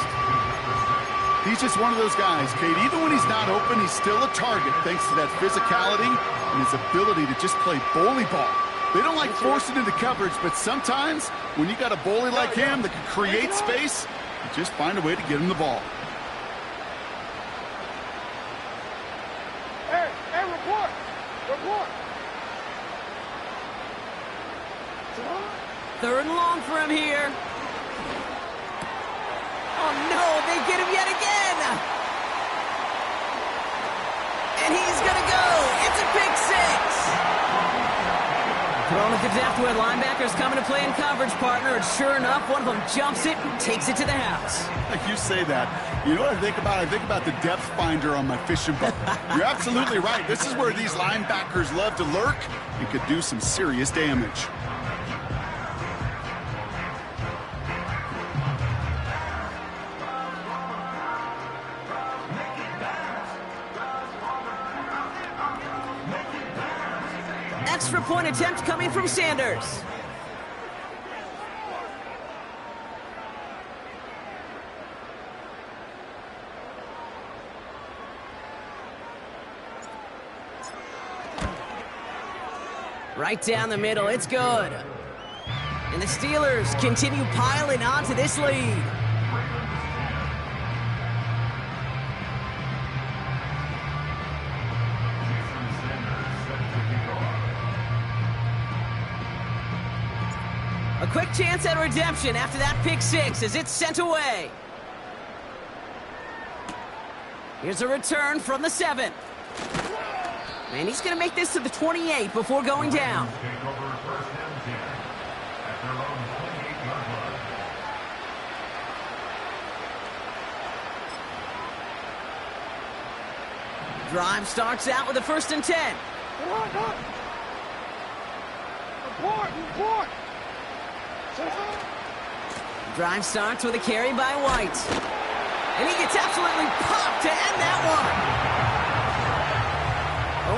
He's just one of those guys, Kate. Even when he's not open, he's still a target thanks to that physicality and his ability to just play bully ball. They don't like forcing into coverage, but sometimes when you got a bully like him that can create space, you just find a way to get him the ball. Hey, report. Report. 3rd and long for him here. Oh no, they get him yet again. And he's gonna go. It's a pick 6. Thrown at the depth where linebackers coming to play in coverage, partner. And sure enough, one of them jumps it and takes it to the house. You say that. You know what I think about? I think about the depth finder on my fishing boat. You're absolutely right. This is where these linebackers love to lurk and could do some serious damage. extra point attempt coming from Sanders. Right down the middle, it's good. And the Steelers continue piling onto this lead. A quick chance at redemption after that pick six as it's sent away. Here's a return from the 7. And he's going to make this to the 28 before going down. Drive starts out with a 1st and 10. Drive starts with a carry by White. And he gets absolutely popped to end that one.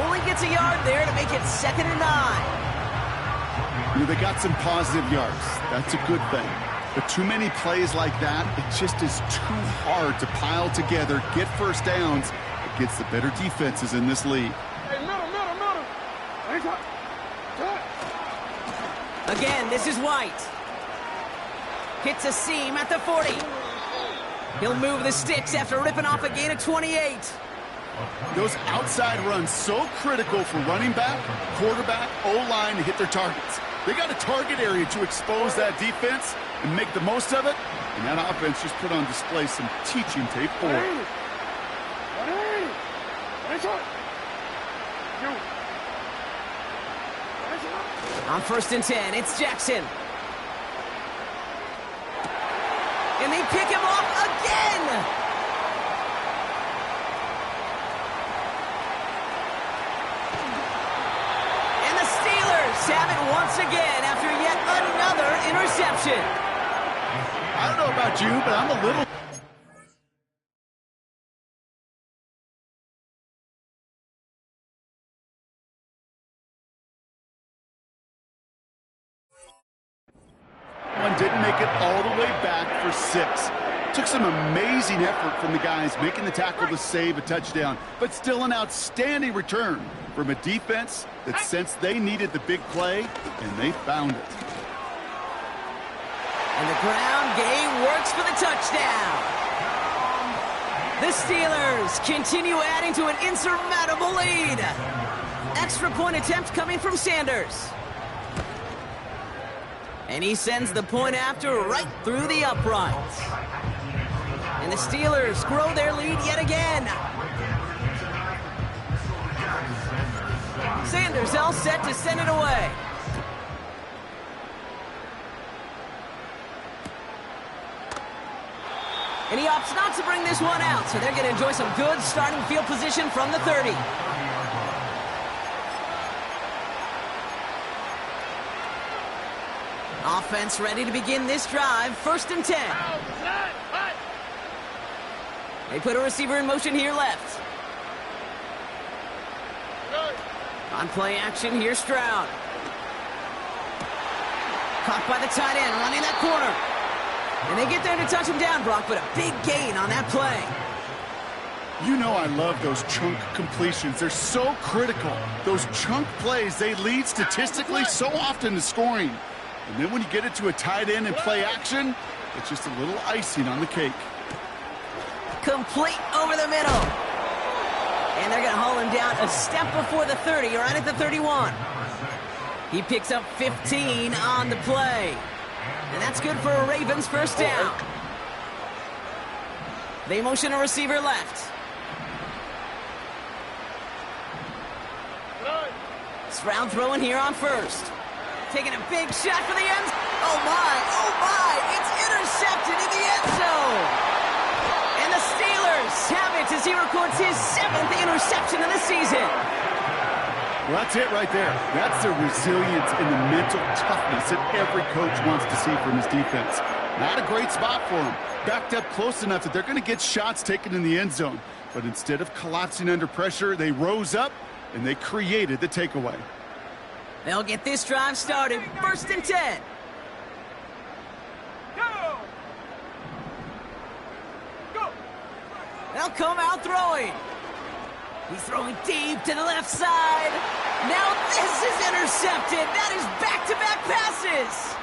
Only gets a yard there to make it 2nd and 9. They got some positive yards. That's a good thing. But too many plays like that, it just is too hard to pile together, get first downs against the better defenses in this league. Hey, middle. Again, this is White. Hits a seam at the 40. He'll move the sticks after ripping off a gain of 28. Those outside runs so critical for running back, quarterback, O-line to hit their targets. They got a target area to expose that defense and make the most of it. And that offense just put on display some teaching tape for it. On 1st and 10, it's Jackson. And they pick him off again! And the Steelers have it once again after yet another interception. I don't know about you, but I'm a little... One didn't make it all the way back for 6. Took some amazing effort from the guys making the tackle to save a touchdown, but still an outstanding return from a defense that sensed they needed the big play, and they found it. And the ground game works for the touchdown. The Steelers continue adding to an insurmountable lead. Extra point attempt coming from Sanders. And he sends the point after right through the uprights. And the Steelers grow their lead yet again. Sanders all set to send it away. And he opts not to bring this one out, so they're going to enjoy some good starting field position from the 30. Offense ready to begin this drive. 1st and 10. They put a receiver in motion here left. On play action, here's Stroud. Caught by the tight end, running that corner. And they get there to touch him down, Brock, but a big gain on that play. You know I love those chunk completions. They're so critical. Those chunk plays, they lead statistically so often to scoring. And then when you get it to a tight end and play action, it's just a little icing on the cake. Complete over the middle. And they're going to haul him down a step before the 30, right at the 31. He picks up 15 on the play. And that's good for a Ravens first down. They motion a receiver left. Stroud throwing here on 1st. Taking a big shot for the end. Oh my, it's intercepted in the end zone. And the Steelers have it as he records his 7th interception of the season. Well, that's it right there. That's the resilience and the mental toughness that every coach wants to see from his defense. Not a great spot for him. Backed up close enough that they're going to get shots taken in the end zone. But instead of collapsing under pressure, they rose up and they created the takeaway. They'll get this drive started. 1st and 10. Go! Go! They'll come out throwing. He's throwing deep to the left side. Now this is intercepted. That is back-to-back passes.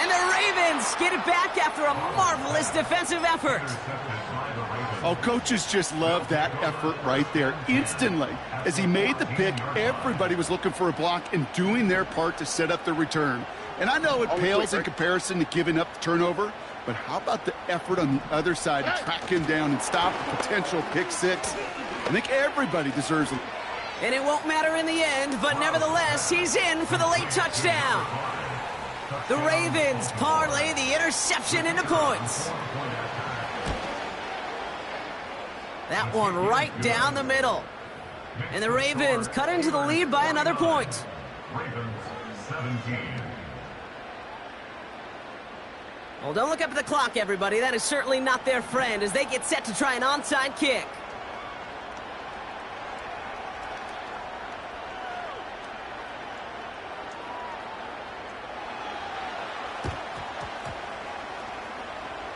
And the Ravens get it back after a marvelous defensive effort. Oh, coaches just love that effort right there. Instantly, as he made the pick, everybody was looking for a block and doing their part to set up the return. And I know it pales in comparison to giving up the turnover, but how about the effort on the other side to track him down and stop a potential pick six? I think everybody deserves it. And it won't matter in the end, but nevertheless, he's in for the late touchdown. The Ravens parlay the interception into points. That one right down the middle. And the Ravens cut into the lead by another point. Ravens 17. Well, don't look up at the clock, everybody. That is certainly not their friend as they get set to try an onside kick.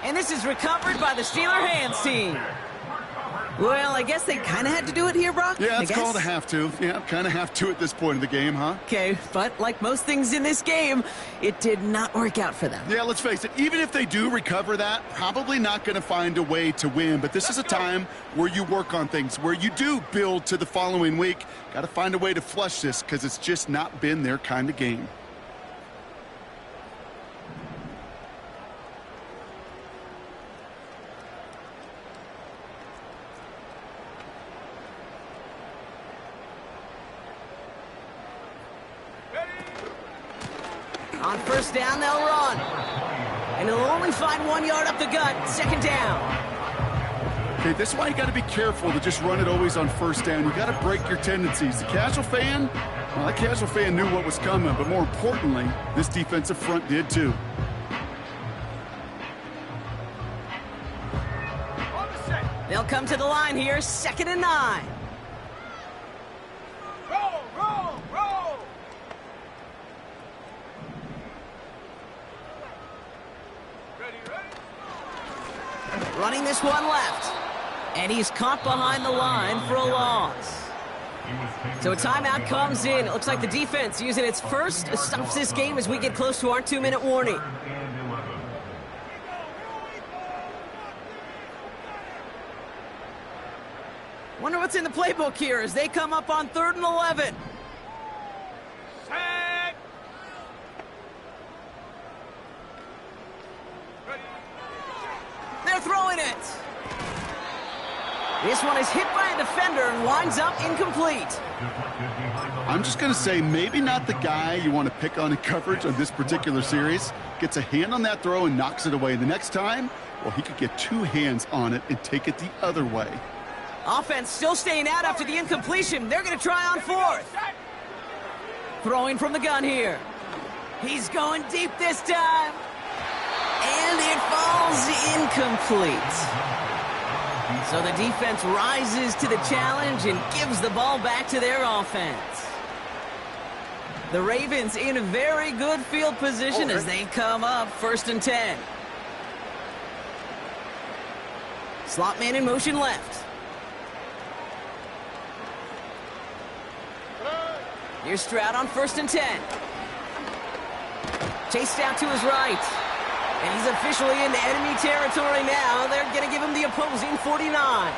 And this is recovered by the Steeler hands team. Well, I guess they kind of had to do it here, Brock. Yeah, it's called a have to. Yeah, kind of have to at this point in the game, huh? Okay, but like most things in this game, it did not work out for them. Yeah, let's face it, even if they do recover that, probably not going to find a way to win. But this is a time where you work on things, where you do build to the following week. Got to find a way to flush this because it's just not been their kind of game. On 1st down, they'll run. And he'll only find 1 yard up the gut. 2nd down. Okay, this is why you got to be careful to just run it always on 1st down. You got to break your tendencies. The casual fan, well, that casual fan knew what was coming, but more importantly, this defensive front did too. They'll come to the line here, 2nd and 9. Roll, roll, roll! Ready, ready? Running this one left. And he's caught behind the line for a loss. So a timeout comes in. It looks like the defense using its first stops this game as we get close to our 2-minute warning. Wonder what's in the playbook here as they come up on 3rd and 11. Set! Ready? They're throwing it. This one is hit by a defender and winds up incomplete. I'm just going to say maybe not the guy you want to pick on in coverage on this particular series. Gets a hand on that throw and knocks it away. The next time, well, he could get 2 hands on it and take it the other way. Offense still staying out after the incompletion. They're going to try on 4th. Throwing from the gun here. He's going deep this time. And it falls incomplete. So the defense rises to the challenge and gives the ball back to their offense. The Ravens in a very good field position as they come up 1st and 10. Slot man in motion left. Here's Stroud on 1st and 10. Chased out to his right. And he's officially into enemy territory now. They're going to give him the opposing 49.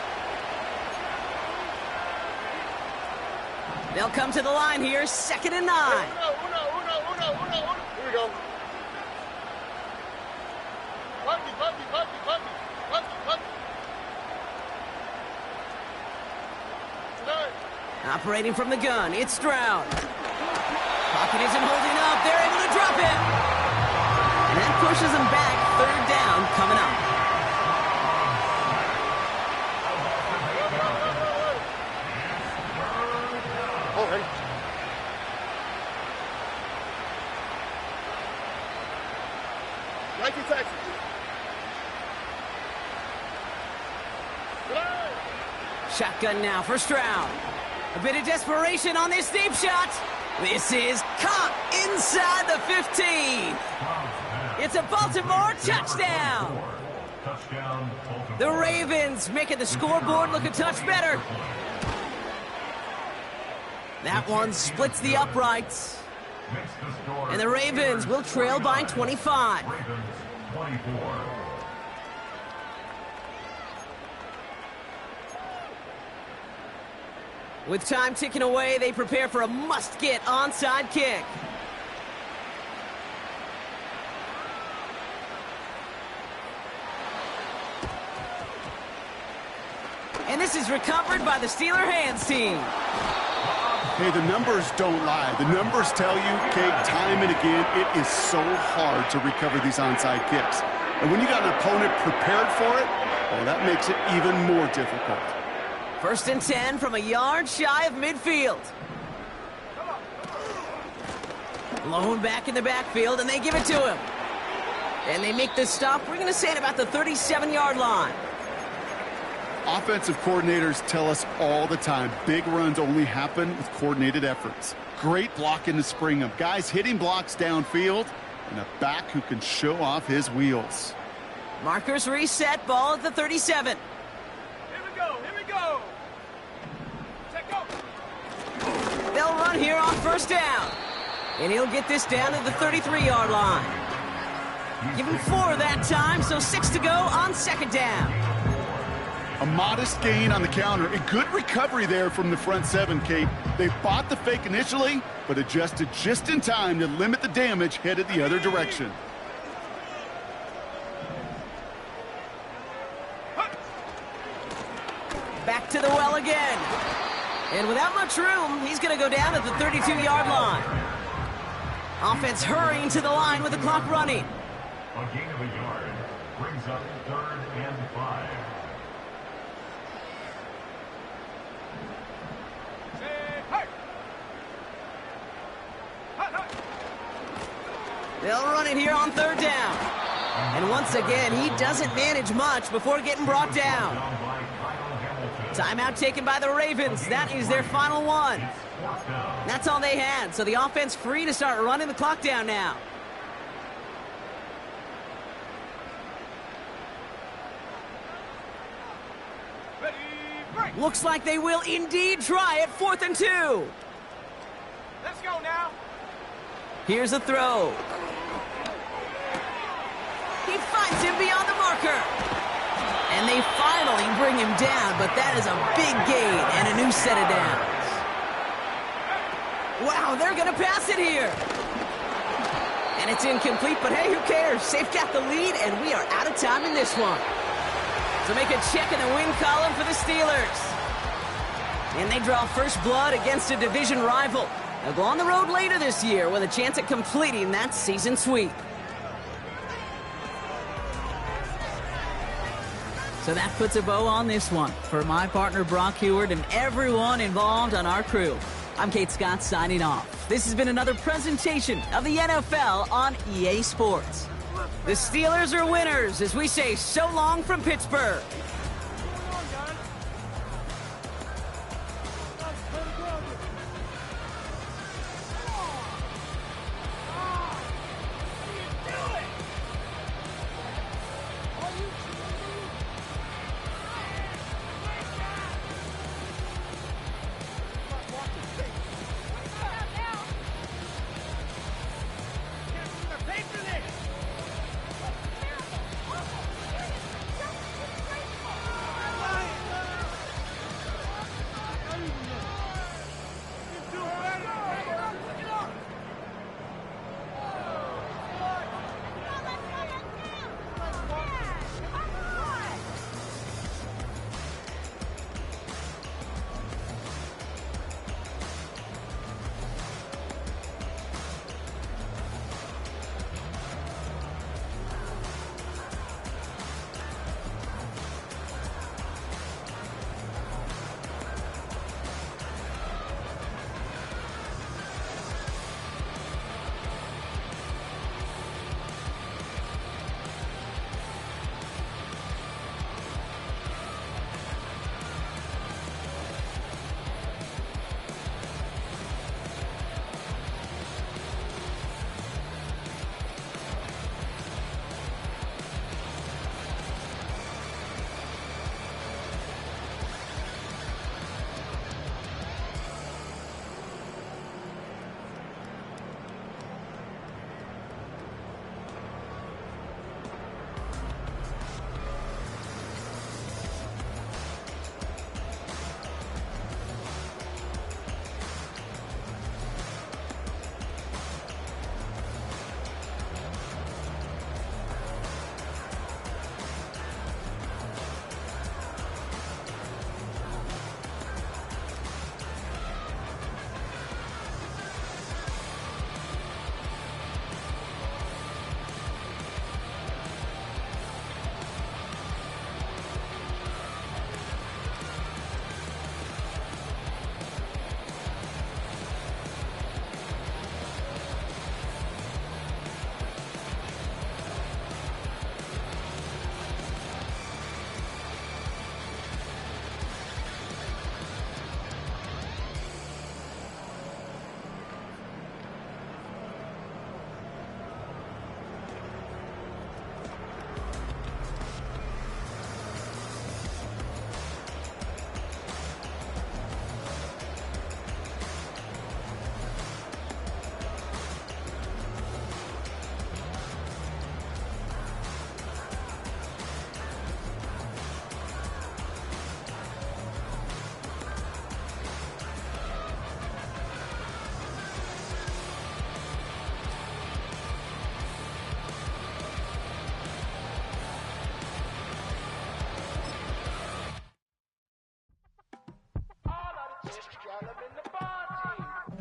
They'll come to the line here, 2nd and 9. Here we go. Operating from the gun, it's Stroud. Pocket isn't holding up. They're able to drop it. And that pushes them back. 3rd down coming up. Okay. Nike Texas. Shotgun now for Stroud. A bit of desperation on this deep shot. This is caught inside the 15. It's a Baltimore touchdown. The Ravens making the scoreboard look a touch better. That one splits the uprights. And the Ravens will trail by 25. With time ticking away, they prepare for a must-get onside kick. And this is recovered by the Steeler hands team. Hey, the numbers don't lie. The numbers tell you, Kate, time and again, it is so hard to recover these onside kicks. And when you got an opponent prepared for it, well, that makes it even more difficult. 1st and 10 from a yard shy of midfield. Lone back in the backfield, and they give it to him. And they make this stop, we're going to say at about the 37-yard line. Offensive coordinators tell us all the time, big runs only happen with coordinated efforts. Great blocking to spring them. Guys hitting blocks downfield, and a back who can show off his wheels. Markers reset, ball at the 37. Here we go, here we go. Check go. They'll run here on 1st down. And he'll get this down to the 33-yard line. Give him 4 that time, so 6 to go on 2nd down. A modest gain on the counter. A good recovery there from the front 7, Kate. They bought the fake initially, but adjusted just in time to limit the damage headed the other direction. Back to the well again. And without much room, he's going to go down at the 32-yard line. Offense hurrying to the line with the clock running. A gain of a yard brings up 3rd and 5. They'll run it here on 3rd down. And once again, he doesn't manage much before getting brought down. Timeout taken by the Ravens. That is their final one. That's all they had, so the offense free to start running the clock down now. Ready, break. Looks like they will indeed try it. 4th and 2. Let's go now. Here's a throw. He finds him beyond the marker. And they finally bring him down, but that is a big gain and a new set of downs. Wow, they're going to pass it here. And it's incomplete, but hey, who cares? They've got the lead, and we are out of time in this one. So make a check in the win column for the Steelers. And they draw first blood against a division rival. They'll go on the road later this year with a chance at completing that season sweep. So that puts a bow on this one. For my partner Brock Heward and everyone involved on our crew, I'm Kate Scott signing off. This has been another presentation of the NFL on EA Sports. The Steelers are winners as we say so long from Pittsburgh.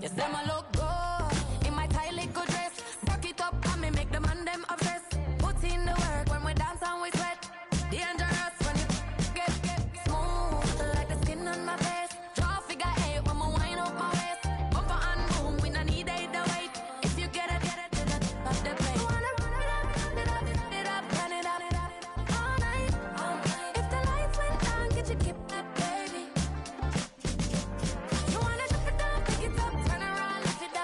You say my look good in my tight little dress. Rock it up and me make the man them obsessed. Put in the work when we dance and we sweat. Dangerous when you get smooth like the skin on my face. Draw figure eight when me wind up my waist. Bumper and boom, we no need it the wait. If you get it of the place. You wanna run it up, run it up all night. If the lights went down, get your kip up, baby. You wanna drop it down, pick it up, turn around, lift it down.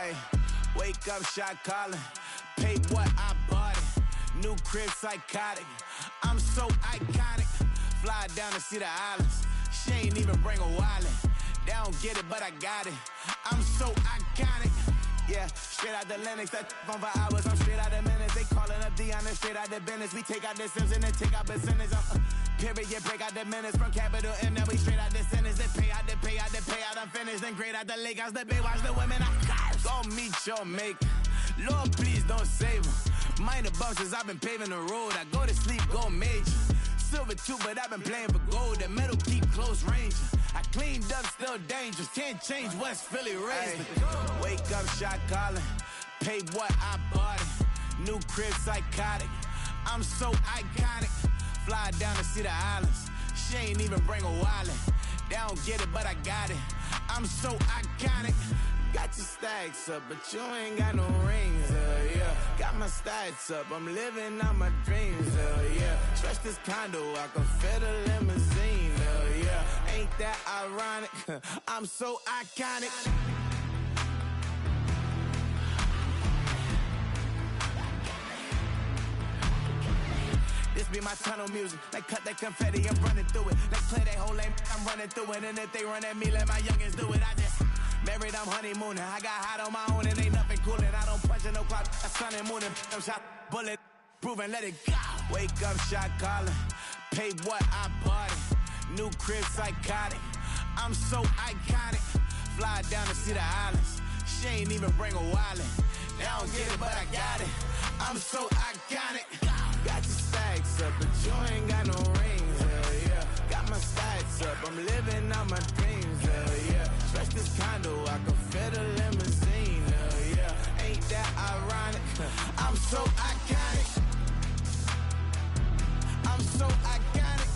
Hey, wake up, shot calling. Pay what I bought it. New crib, psychotic. I'm so iconic. Fly down to see the islands. She ain't even bring a wallet. They don't get it, but I got it. I'm so iconic. Yeah, straight out the Lennox, that on for hours, I'm straight out the minutes. They calling up Dion and straight out the business. We take out the Sims and then take out percentage. Period, break out the minutes from capital M, now we straight out the sentence. Then pay out the payout, I'm finished. Then grade out the lake house, the bay, watch the women, I gon' meet your mate. Lord, please don't save them. Minor bumps as I've been paving the road. I go to sleep, go major. Silver too, but I've been playing for gold. The metal keep close range. I cleaned up, still dangerous. Can't change West Philly raised. Wake up, shot calling. Pay what I bought it. New crib, psychotic. I'm so iconic. Fly down to see the islands. She ain't even bring a wallet. They don't get it, but I got it. I'm so iconic. Got your stacks up, but you ain't got no rings, yeah. Got my stacks up, I'm living out my dreams, yeah. Stretch this condo, I can fit a limousine, yeah. Ain't that ironic? I'm so iconic. This be my tunnel music. They cut that confetti, I'm running through it. They clear that whole lane, I'm running through it. And if they run at me, let my youngins do it. I just married, I'm honeymooning. I got hot on my own and ain't nothing coolin'. I don't punch in no clock, I sun and moonin'. I'm shot, bullet, proven, let it go. Wake up, shot calling. Pay what I bought it. New crib, psychotic. I'm so iconic. Fly down to see the islands. She ain't even bring a wallet. They don't get it, but I got it. I'm so iconic. Got your stacks up, but you ain't got no rings, yeah. Got my stacks up, I'm living out my dreams, yeah. Stretch this condo, I can fit a limousine, yeah. Ain't that ironic? I'm so iconic. I'm so iconic.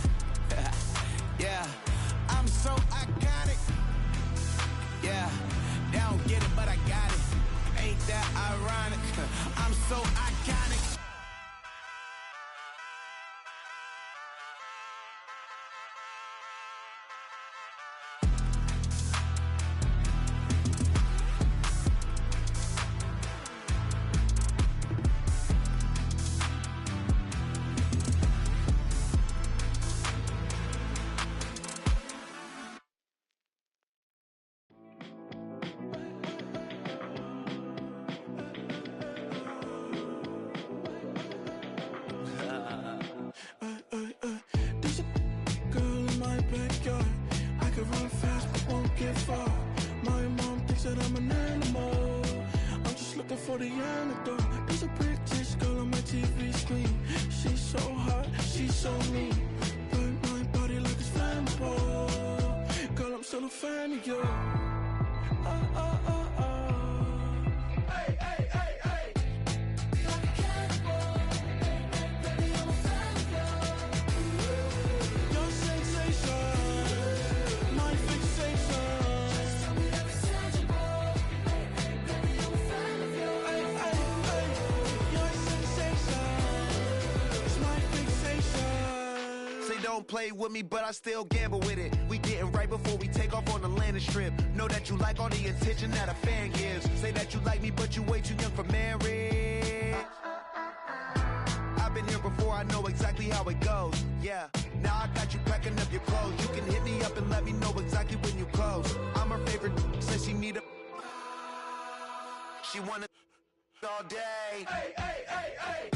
Yeah, I'm so iconic. Yeah, they don't get it, but I got it. Ain't that ironic? I'm so iconic. For the antidote, there's a British girl on my TV screen. She's so hot, she's so mean. Burn my body like it's flammable. Girl, I'm still a fan of you. Hey, hey, hey, hey. Like a cannibal. Baby, I'm a fan of you. Your sensation, my fixation. Just tell me that it's tangible. Baby, I'm a fan of you. Don't play with me, but I still gamble with it. We getting right before we take off on the landing strip. Know that you like all the attention that a fan gives. Say that you like me, but you way too young for marriage. I've been here before, I know exactly how it goes. Yeah, now I got you packing up your clothes. You can hit me up and let me know exactly when you close. I'm her favorite, since she need a. She wanna all day. Hey, hey, hey, hey.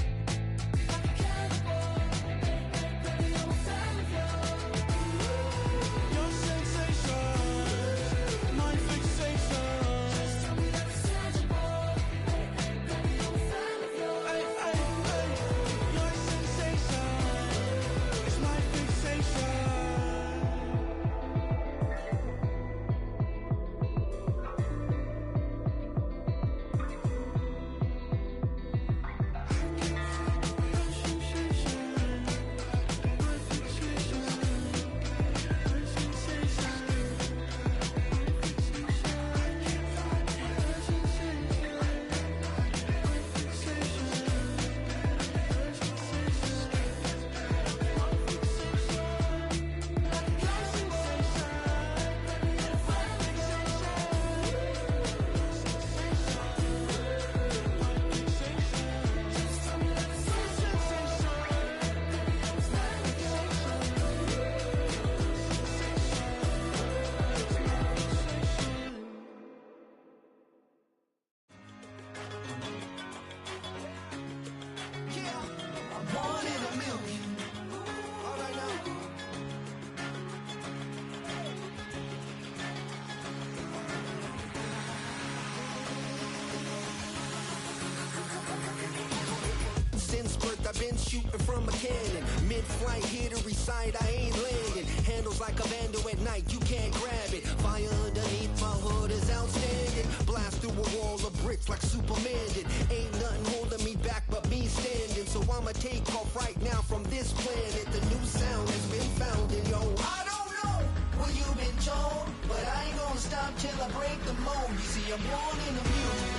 I've been shooting from a cannon. Mid-flight, here to recite, I ain't landing. Handles like a vandal at night, you can't grab it. Fire underneath my hood is outstanding. Blast through a wall of bricks like Superman did. Ain't nothing holding me back but me standing. So I'ma take off right now from this planet. The new sound has been found in yo. I don't know what you've been told, but I ain't gonna stop till I break the mold. You see, I'm born in a million.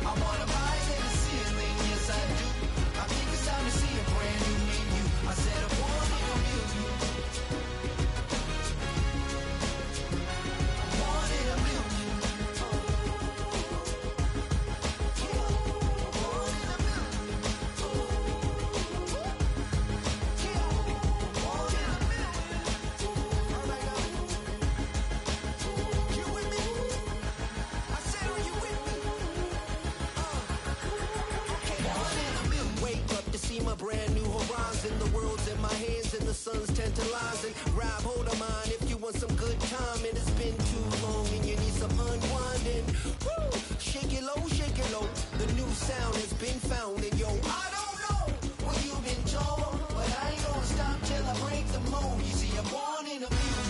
I wanna rise in the ceiling, yes I do. I think it's time to see a brand new menu. I said I'm born in a million. I'm born in a million. Born in a million. Born in a million. All right, you with me? I said, are you with me? Wake up to see my brand new horizon. The world's in my hands and the sun's tantalizing. Grab hold of mine if you want some good time. And it's been too long and you need some unwinding. Woo! Shake it low, shake it low. The new sound has been found. And yo, I don't know what you've been told, but I ain't gonna stop till I break the mold. You see, I'm born in a million.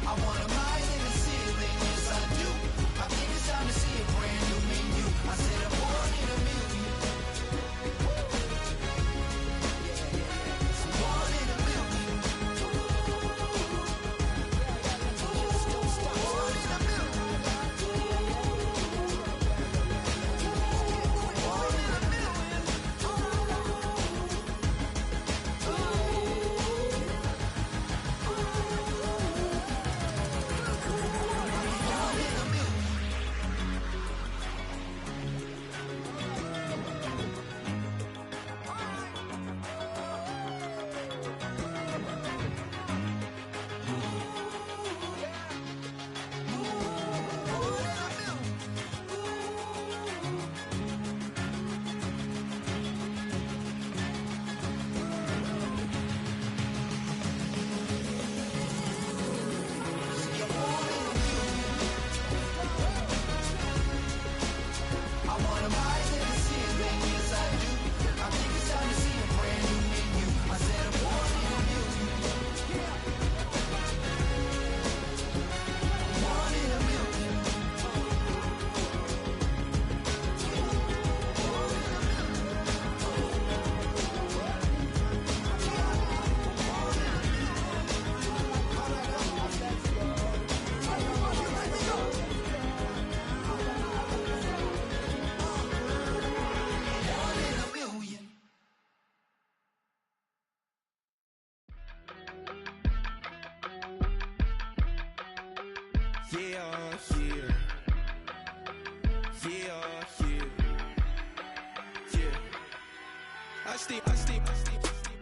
I wanna rise in the ceiling, yes I do. I think it's time to see a brand new menu. I said I'm born in a million. I'm born in a million. Born in a million. Born in a million. I wanna rise in the ceiling, yes I do. I think it's time to see a brand new menu. I said I'm born in a million. Born in a million. Born in a million.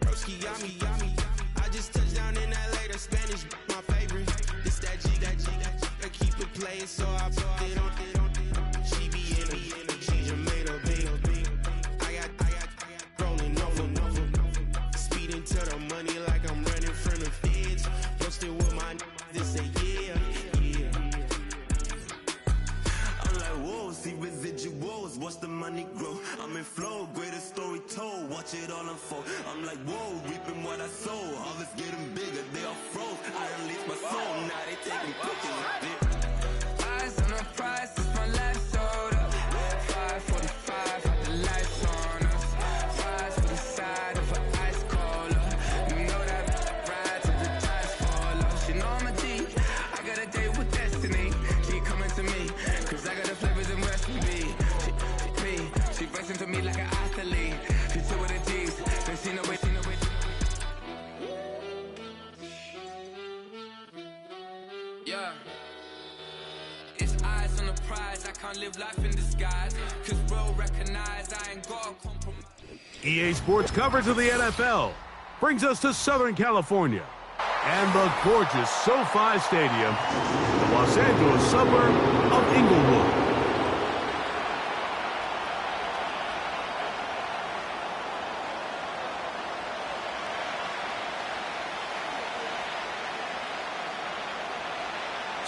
Broski, yummy. I just touched down in LA, the Spanish, my favorite. This that G, I keep it playing, so I put it on. She be in it, she just made a big. I got rolling over. Speeding to the money like I'm running from the feds. Posted with my they say yeah. I'm like, whoa, see residuals, watch the money grow. I'm in flow, greatest story told, watch it all unfold. I'm like, whoa, reaping what I sow. Harvest getting bigger, they all froze. I release my soul, now they taking pictures. Eyes on the prize, it's my last order. 5:45, had the lights on us. Fries for the side of an ice cola. You know that ride till the tires fall off. She know I'm a G, I got a date with destiny. She coming to me, cause I got the flavors and recipe. She racing to me like an athlete. She two with the G's, then she know it. Yeah. It's eyes on the prize, I can't live life in disguise. Cause bro recognize I ain't got a compromise. EA Sports coverage of the NFL brings us to Southern California and the gorgeous SoFi Stadium, the Los Angeles suburb of Inglewood.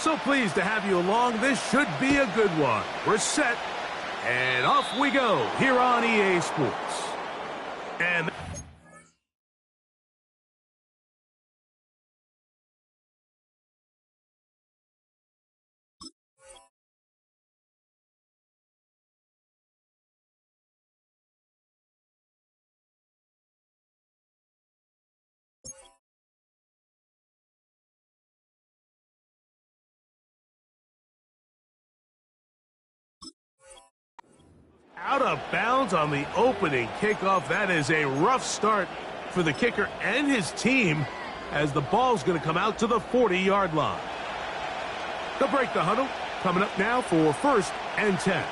So pleased to have you along. This should be a good one. We're set, and off we go here on EA Sports. And out of bounds on the opening kickoff. That is a rough start for the kicker and his team, as the ball's going to come out to the 40-yard line. They'll break the huddle. Coming up now for 1st and 10.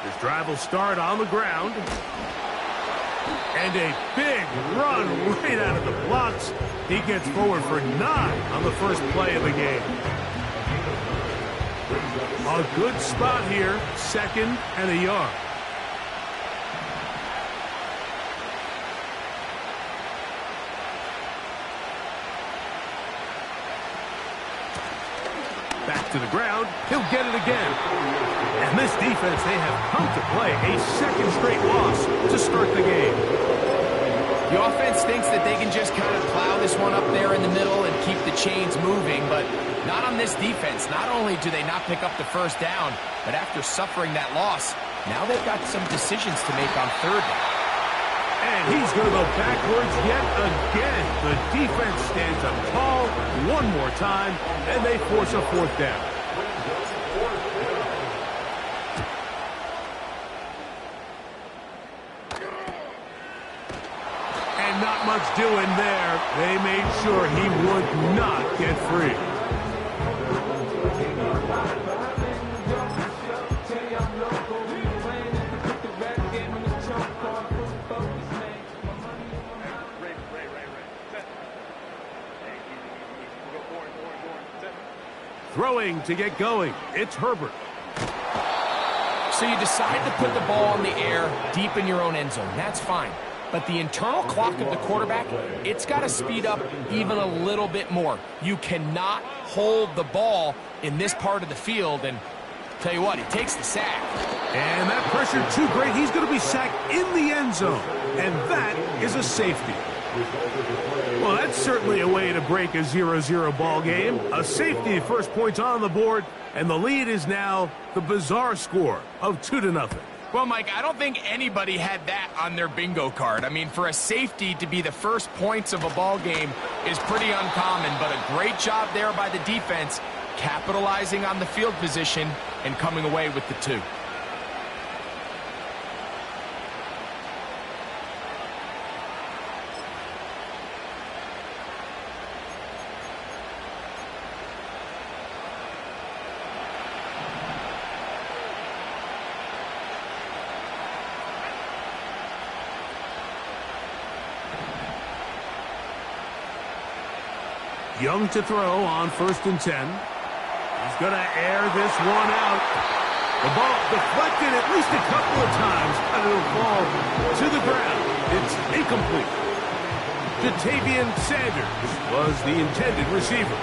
This drive will start on the ground. And a big run right out of the blocks. He gets forward for 9 on the first play of the game. A good spot here, 2nd and a yard. Back to the ground. He'll get it again. And this defense, they have come to play a 2nd straight loss to start the game. The offense thinks that they can just kind of plow this one up there in the middle and keep the chains moving, but not on this defense. Not only do they not pick up the 1st down, but after suffering that loss, now they've got some decisions to make on 3rd down. And he's going to go backwards yet again. The defense stands up tall one more time, and they force a 4th down. And not much doing there. They made sure he would not get free. Throwing to get going. It's Herbert. So you decide to put the ball in the air deep in your own end zone. That's fine. But the internal clock of the quarterback, it's got to speed up even a little bit more. You cannot hold the ball in this part of the field, and tell you what, it takes the sack. And that pressure too great. He's going to be sacked in the end zone, and that is a safety. Well, that's certainly a way to break a 0-0 ball game. A safety, 1st points on the board, and the lead is now the bizarre score of 2-0. Well, Mike, I don't think anybody had that on their bingo card. I mean, for a safety to be the 1st points of a ball game is pretty uncommon, but a great job there by the defense, capitalizing on the field position and coming away with the 2. Young to throw on 1st and 10. He's going to air this one out. The ball deflected at least a couple of times, and it'll fall to the ground. It's incomplete. Jatavian Sanders was the intended receiver.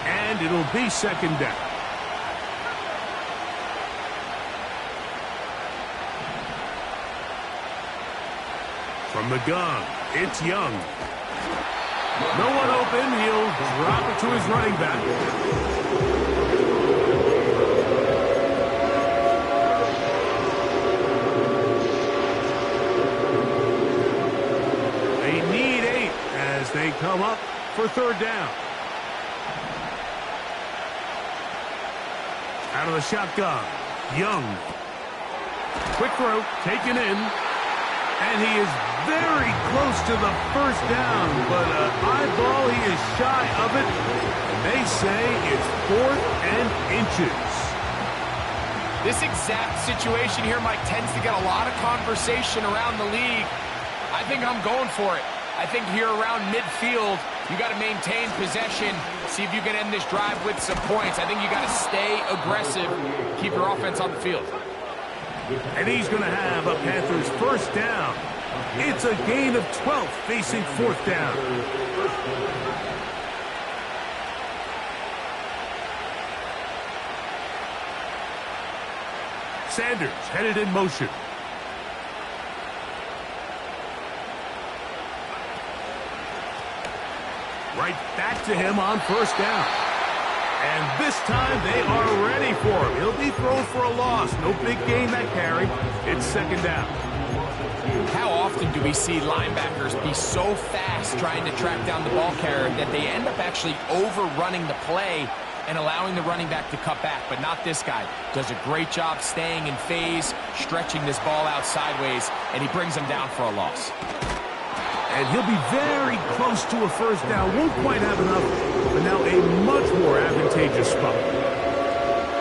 And it'll be 2nd down. From the gun, it's Young. No one open. He'll drop it to his running back. They need 8 as they come up for 3rd down. Out of the shotgun, Young. Quick throw, taken in. And he is very close to the 1st down, but an eyeball, he is shy of it. And they say it's 4th and inches. This exact situation here, Mike, tends to get a lot of conversation around the league. I think I'm going for it. I think here around midfield, You got to maintain possession, see if you can end this drive with some points. I think you got to stay aggressive, keep your offense on the field. And he's going to have a Panthers first down. It's a gain of 12 facing fourth down. Sanders headed in motion. Right back to him on first down. And this time they are ready for him. He'll be thrown for a loss. No big gain that carry. It's second down. How often do we see linebackers be so fast trying to track down the ball carrier that they end up actually overrunning the play and allowing the running back to cut back? But not this guy. Does a great job staying in phase, stretching this ball out sideways, and he brings him down for a loss. And he'll be very close to a first down. Won't quite have enough, but now a much more advantageous spot.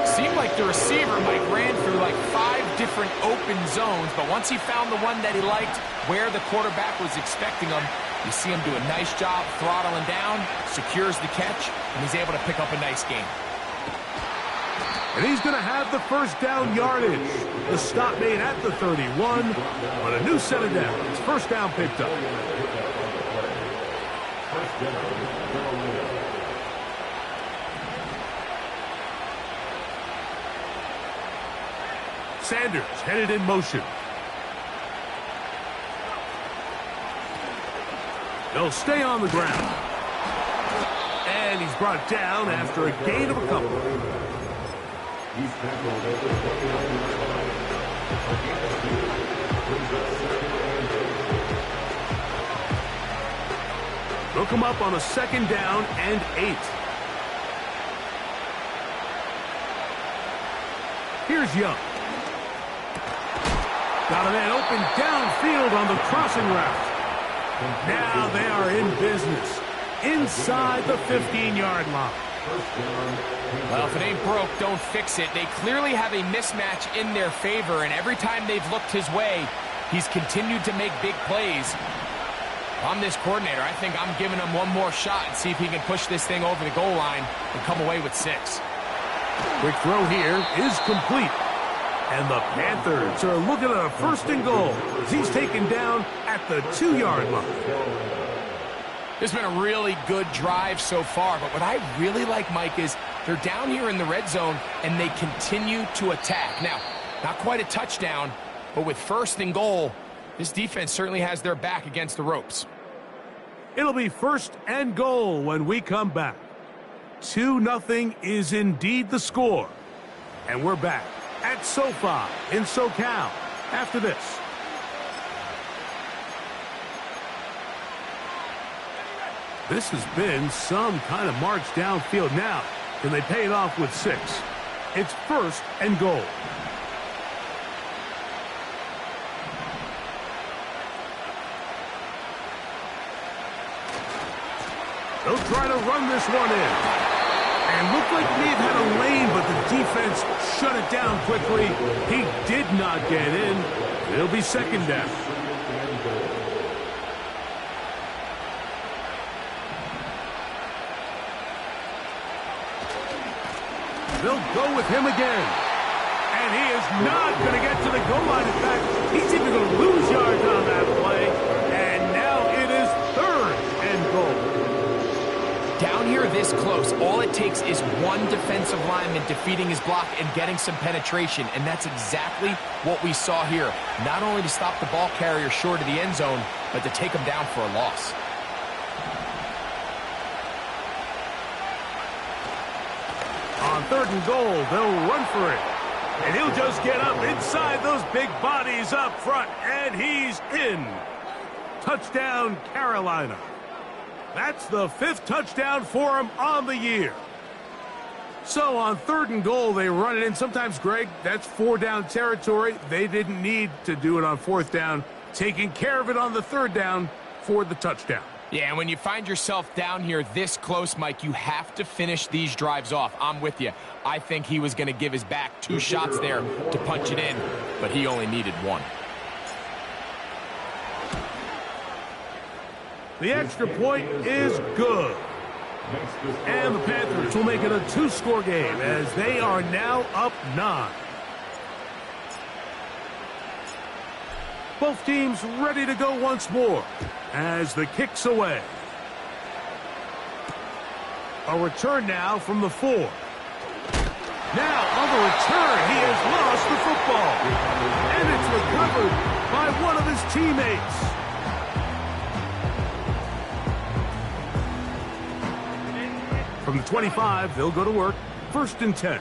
Seemed like the receiver, Mike, ran through like 5 different open zones, but once he found the one that he liked, where the quarterback was expecting him, you see him do a nice job throttling down, secures the catch, and he's able to pick up a nice gain. And he's going to have the first down yardage. The stop made at the 31, but a new set of downs. First down picked up. Sanders headed in motion. They'll stay on the ground. And he's brought down after a gain of a couple. They'll come up on a second down and 8. Here's Young. Got a man open downfield on the crossing route. Now they are in business inside the 15-yard line. Well, if it ain't broke, don't fix it. They clearly have a mismatch in their favor, and every time they've looked his way, he's continued to make big plays. If I'm this coordinator, I think I'm giving him one more shot and see if he can push this thing over the goal line and come away with 6. Quick throw here is complete. And the Panthers are looking at a first and goal as he's taken down at the 2-yard line. This has been a really good drive so far, but what I really like, Mike, is they're down here in the red zone and they continue to attack. Now, not quite a touchdown, but with first and goal, this defense certainly has their back against the ropes. It'll be first and goal when we come back. 2-0 is indeed the score. And we're back at SoFi in SoCal after this. This has been some kind of march downfield. Now, can they pay it off with 6? It's first and goal. They'll try to run this one in. And looked like they've had a lane, but the defense shut it down quickly. He did not get in. It'll be second down. They'll go with him again. And he is not going to get to the goal line. In fact, he's even going to lose yards on that play. And now it is third and goal. Down here this close, all it takes is one defensive lineman defeating his block and getting some penetration, and that's exactly what we saw here. Not only to stop the ball carrier short of the end zone, but to take him down for a loss. On third and goal, they'll run for it. And he'll just get up inside those big bodies up front, and he's in. Touchdown, Carolina. That's the 5th touchdown for him on the year. So on third and goal, they run it in. Sometimes, Greg, that's 4-down territory. They didn't need to do it on 4th down. Taking care of it on the 3rd down for the touchdown. Yeah, and when you find yourself down here this close, Mike, you have to finish these drives off. I'm with you. I think he was going to give his back 2 shots there to punch it in, but he only needed 1. The extra point is good. And the Panthers will make it a 2-score game as they are now up 9. Both teams ready to go once more as the kick's away. A return now from the 4. Now on the return, he has lost the football. And it's recovered by one of his teammates. From the 25, they'll go to work. 1st and 10.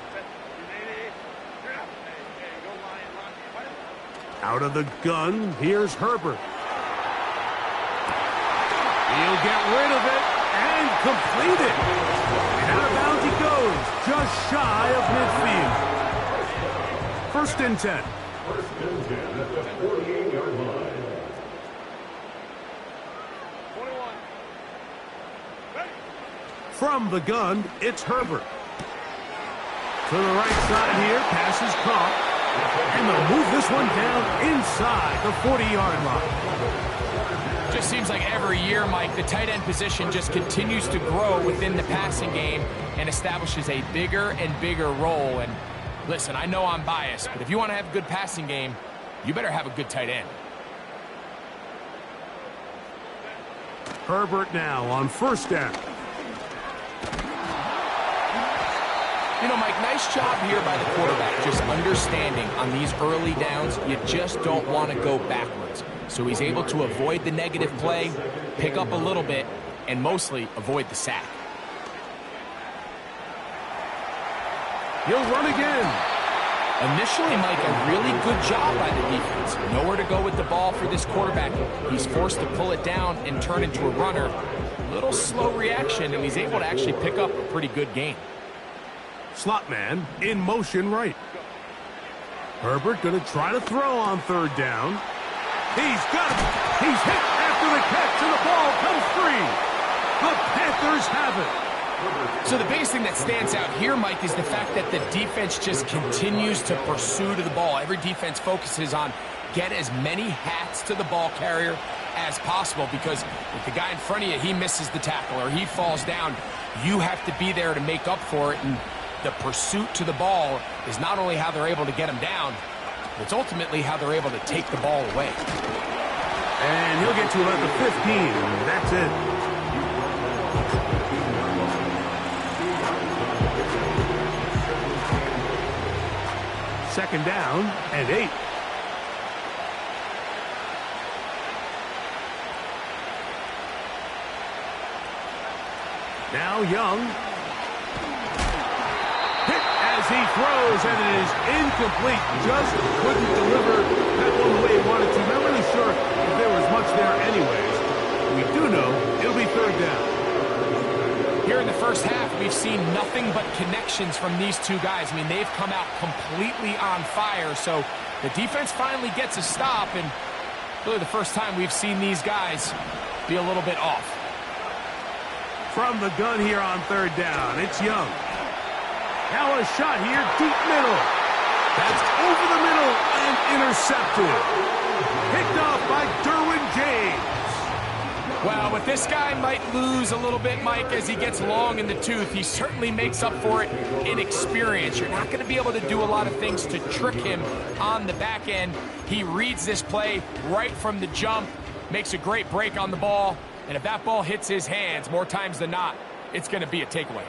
Out of the gun, here's Herbert. He'll get rid of it and complete it. And out of bounds he goes, just shy of midfield. 1st and 10. 1st and 10 at the 48-yard line. 21. From the gun, it's Herbert. To the right side here, pass is caught. And they'll move this one down inside the 40-yard line. Just seems like every year, Mike, the tight end position just continues to grow within the passing game and establishes a bigger and bigger role. And listen, I know I'm biased, but if you want to have a good passing game, you better have a good tight end. Herbert now on 1st down. You know, Mike, nice job here by the quarterback, just understanding on these early downs, you just don't want to go backwards. So he's able to avoid the negative play, pick up a little bit, and mostly avoid the sack. He'll run again. Initially, Mike, a really good job by the defense. Nowhere to go with the ball for this quarterback. He's forced to pull it down and turn into a runner. Little slow reaction, and he's able to actually pick up a pretty good gain. Slot man in motion right. Herbert going to try to throw on 3rd down. He's got it. He's hit after the catch, and the ball comes free. The Panthers have it. So the biggest thing that stands out here, Mike, is the fact that the defense just continues to pursue to the ball. Every defense focuses on get as many hats to the ball carrier as possible, because if the guy in front of you, he misses the tackle or he falls down, you have to be there to make up for it. And the pursuit to the ball is not only how they're able to get him down, it's ultimately how they're able to take the ball away. And he'll get to about the 15. That's it. Second down and 8. Now Young. As he throws, and it is incomplete. Just couldn't deliver that one the way he wanted to. Not really sure if there was much there anyways. We do know it'll be 3rd down. Here in the first half, we've seen nothing but connections from these two guys. I mean, they've come out completely on fire. So the defense finally gets a stop, and really the first time we've seen these guys be a little bit off. From the gun here on 3rd down, it's Young. Now a shot here, deep middle. That's over the middle and intercepted. Picked off by Derwin James. Well, with this guy might lose a little bit, Mike, as he gets long in the tooth. He certainly makes up for it in experience. You're not going to be able to do a lot of things to trick him on the back end. He reads this play right from the jump, makes a great break on the ball, and if that ball hits his hands more times than not, it's going to be a takeaway.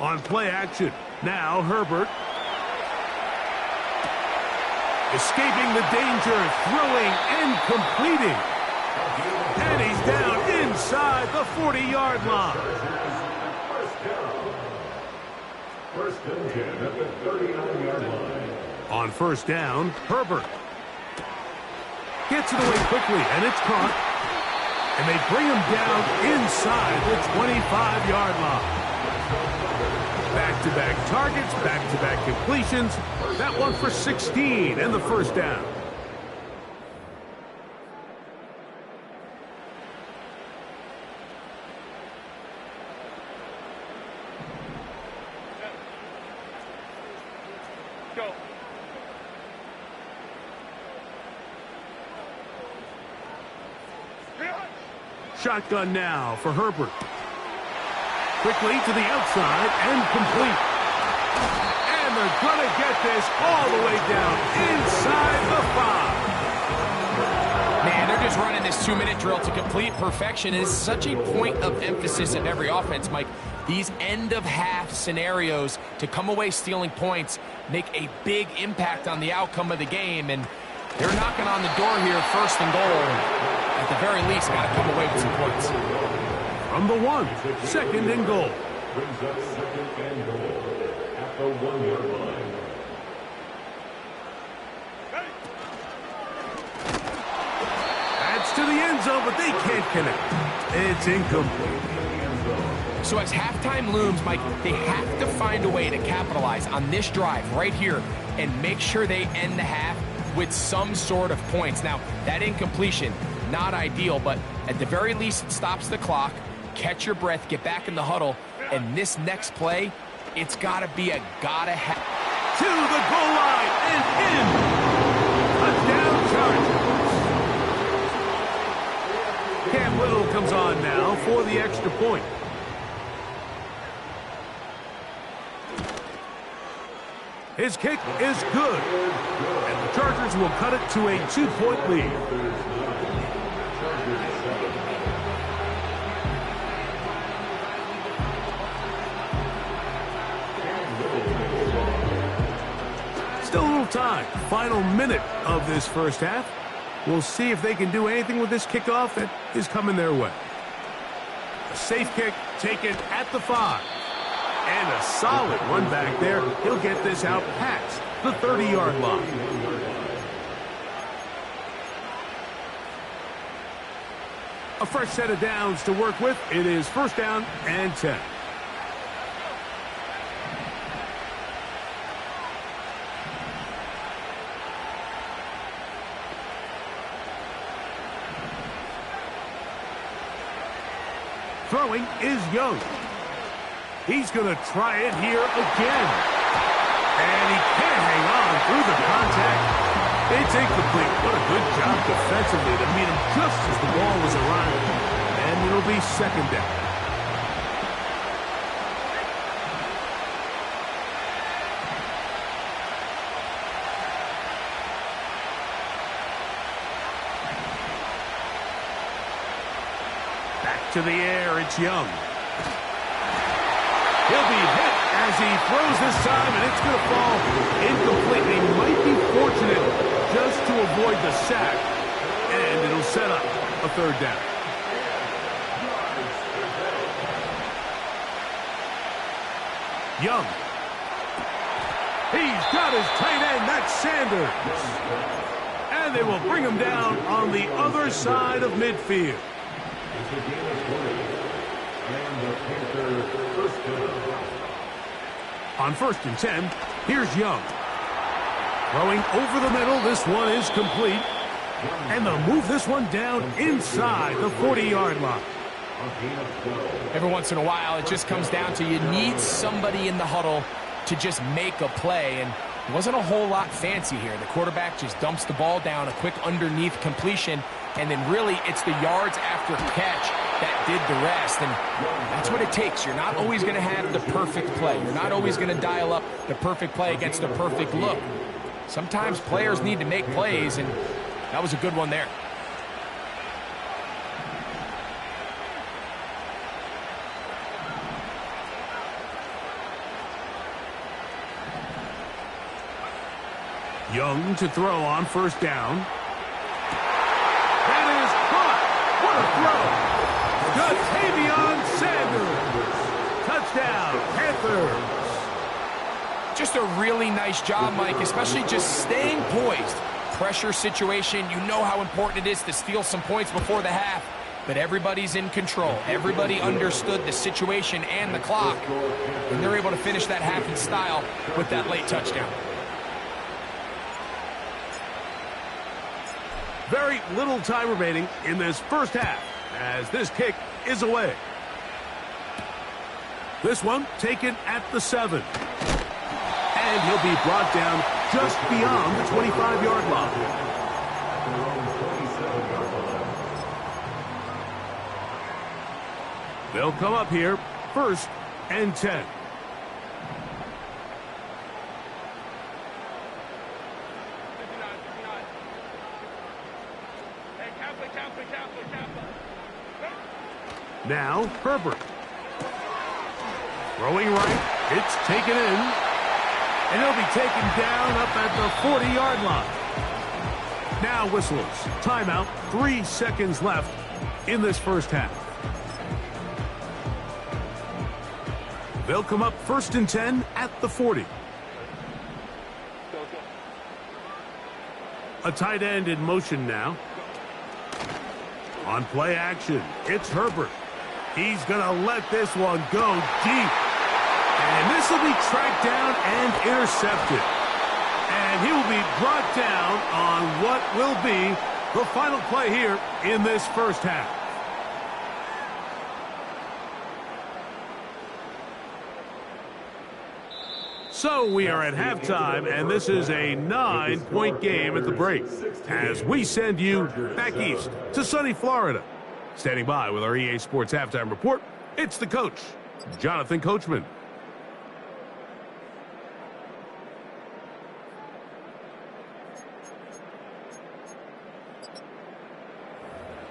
On play action, now Herbert. Escaping the danger, throwing and completing. And he's down inside the 40-yard line. 1st and 10 at the 39-yard line. On 1st down, Herbert. Gets it away quickly, and it's caught. And they bring him down inside the 25-yard line. Back-to-back targets, back-to-back completions. That one for 16 and the 1st down. Go. Shotgun now for Herbert. Quickly to the outside and complete. And they're going to get this all the way down inside the 5. Man, they're just running this 2-minute drill to complete perfection. It is such a point of emphasis of every offense, Mike. These end-of-half scenarios to come away stealing points make a big impact on the outcome of the game, and they're knocking on the door here, 1st and goal. At the very least, got to come away with some points. From the 1, 2nd and goal. Brings up 2nd and goal at the 1-yard line. That's to the end zone, but they can't connect. It's incomplete. So as halftime looms, Mike, they have to find a way to capitalize on this drive right here and make sure they end the half with some sort of points. Now, that incompletion, not ideal, but at the very least, it stops the clock. Catch your breath, get back in the huddle, and this next play, it's got to be a gotta-have. To the goal line and in. Touchdown, Chargers. Cam Little comes on now for the extra point. His kick is good, and the Chargers will cut it to a 2-point lead. Still a little time. Final minute of this first half. We'll see if they can do anything with this kickoff that is coming their way. A safe kick taken at the 5. And a solid one back there. He'll get this out past the 30-yard line. A fresh set of downs to work with. It is 1st down and 10. Throwing is Young. He's going to try it here again. And he can't hang on through the contact. It's incomplete. What a good job defensively to meet him just as the ball was arriving. And it'll be 2nd down. Back to the air, it's Young. He'll be hit as he throws this time, and it's going to fall incomplete. He might be fortunate just to avoid the sack, and it'll set up a 3rd down. Young. He's got his tight end, that's Sanders. And they will bring him down on the other side of midfield. On 1st and 10, here's Young. Throwing over the middle, this one is complete. And they'll move this one down inside the 40-yard line. Every once in a while, it just comes down to you need somebody in the huddle to just make a play. And it wasn't a whole lot fancy here. The quarterback just dumps the ball down, a quick underneath completion, and then really it's the yards after catch that did the rest. And that's what it takes. You're not always going to have the perfect play. You're not always going to dial up the perfect play against the perfect look. Sometimes players need to make plays, and that was a good one there. Young to throw on 1st down. That is caught. What a throw. Jatavion Sanders. Touchdown, Panthers. Just a really nice job, Mike, especially just staying poised. Pressure situation, you know how important it is to steal some points before the half, but everybody's in control. Everybody understood the situation and the clock, and they're able to finish that half in style with that late touchdown. Very little time remaining in this first half as this kick is away. This one taken at the 7. And he'll be brought down just beyond the 25-yard line. They'll come up here, 1st and 10. Now, Herbert. Throwing right. It's taken in. And he'll be taken down up at the 40-yard line. Now whistles. Timeout. 3 seconds left in this first half. They'll come up 1st and 10 at the 40. A tight end in motion now. On play action, it's Herbert. He's going to let this one go deep. And this will be tracked down and intercepted. And he will be brought down on what will be the final play here in this first half. So we are at halftime, and this is a 9-point game at the break as we send you back east to sunny Florida. Standing by with our EA Sports Halftime Report, it's the coach, Jonathan Coachman.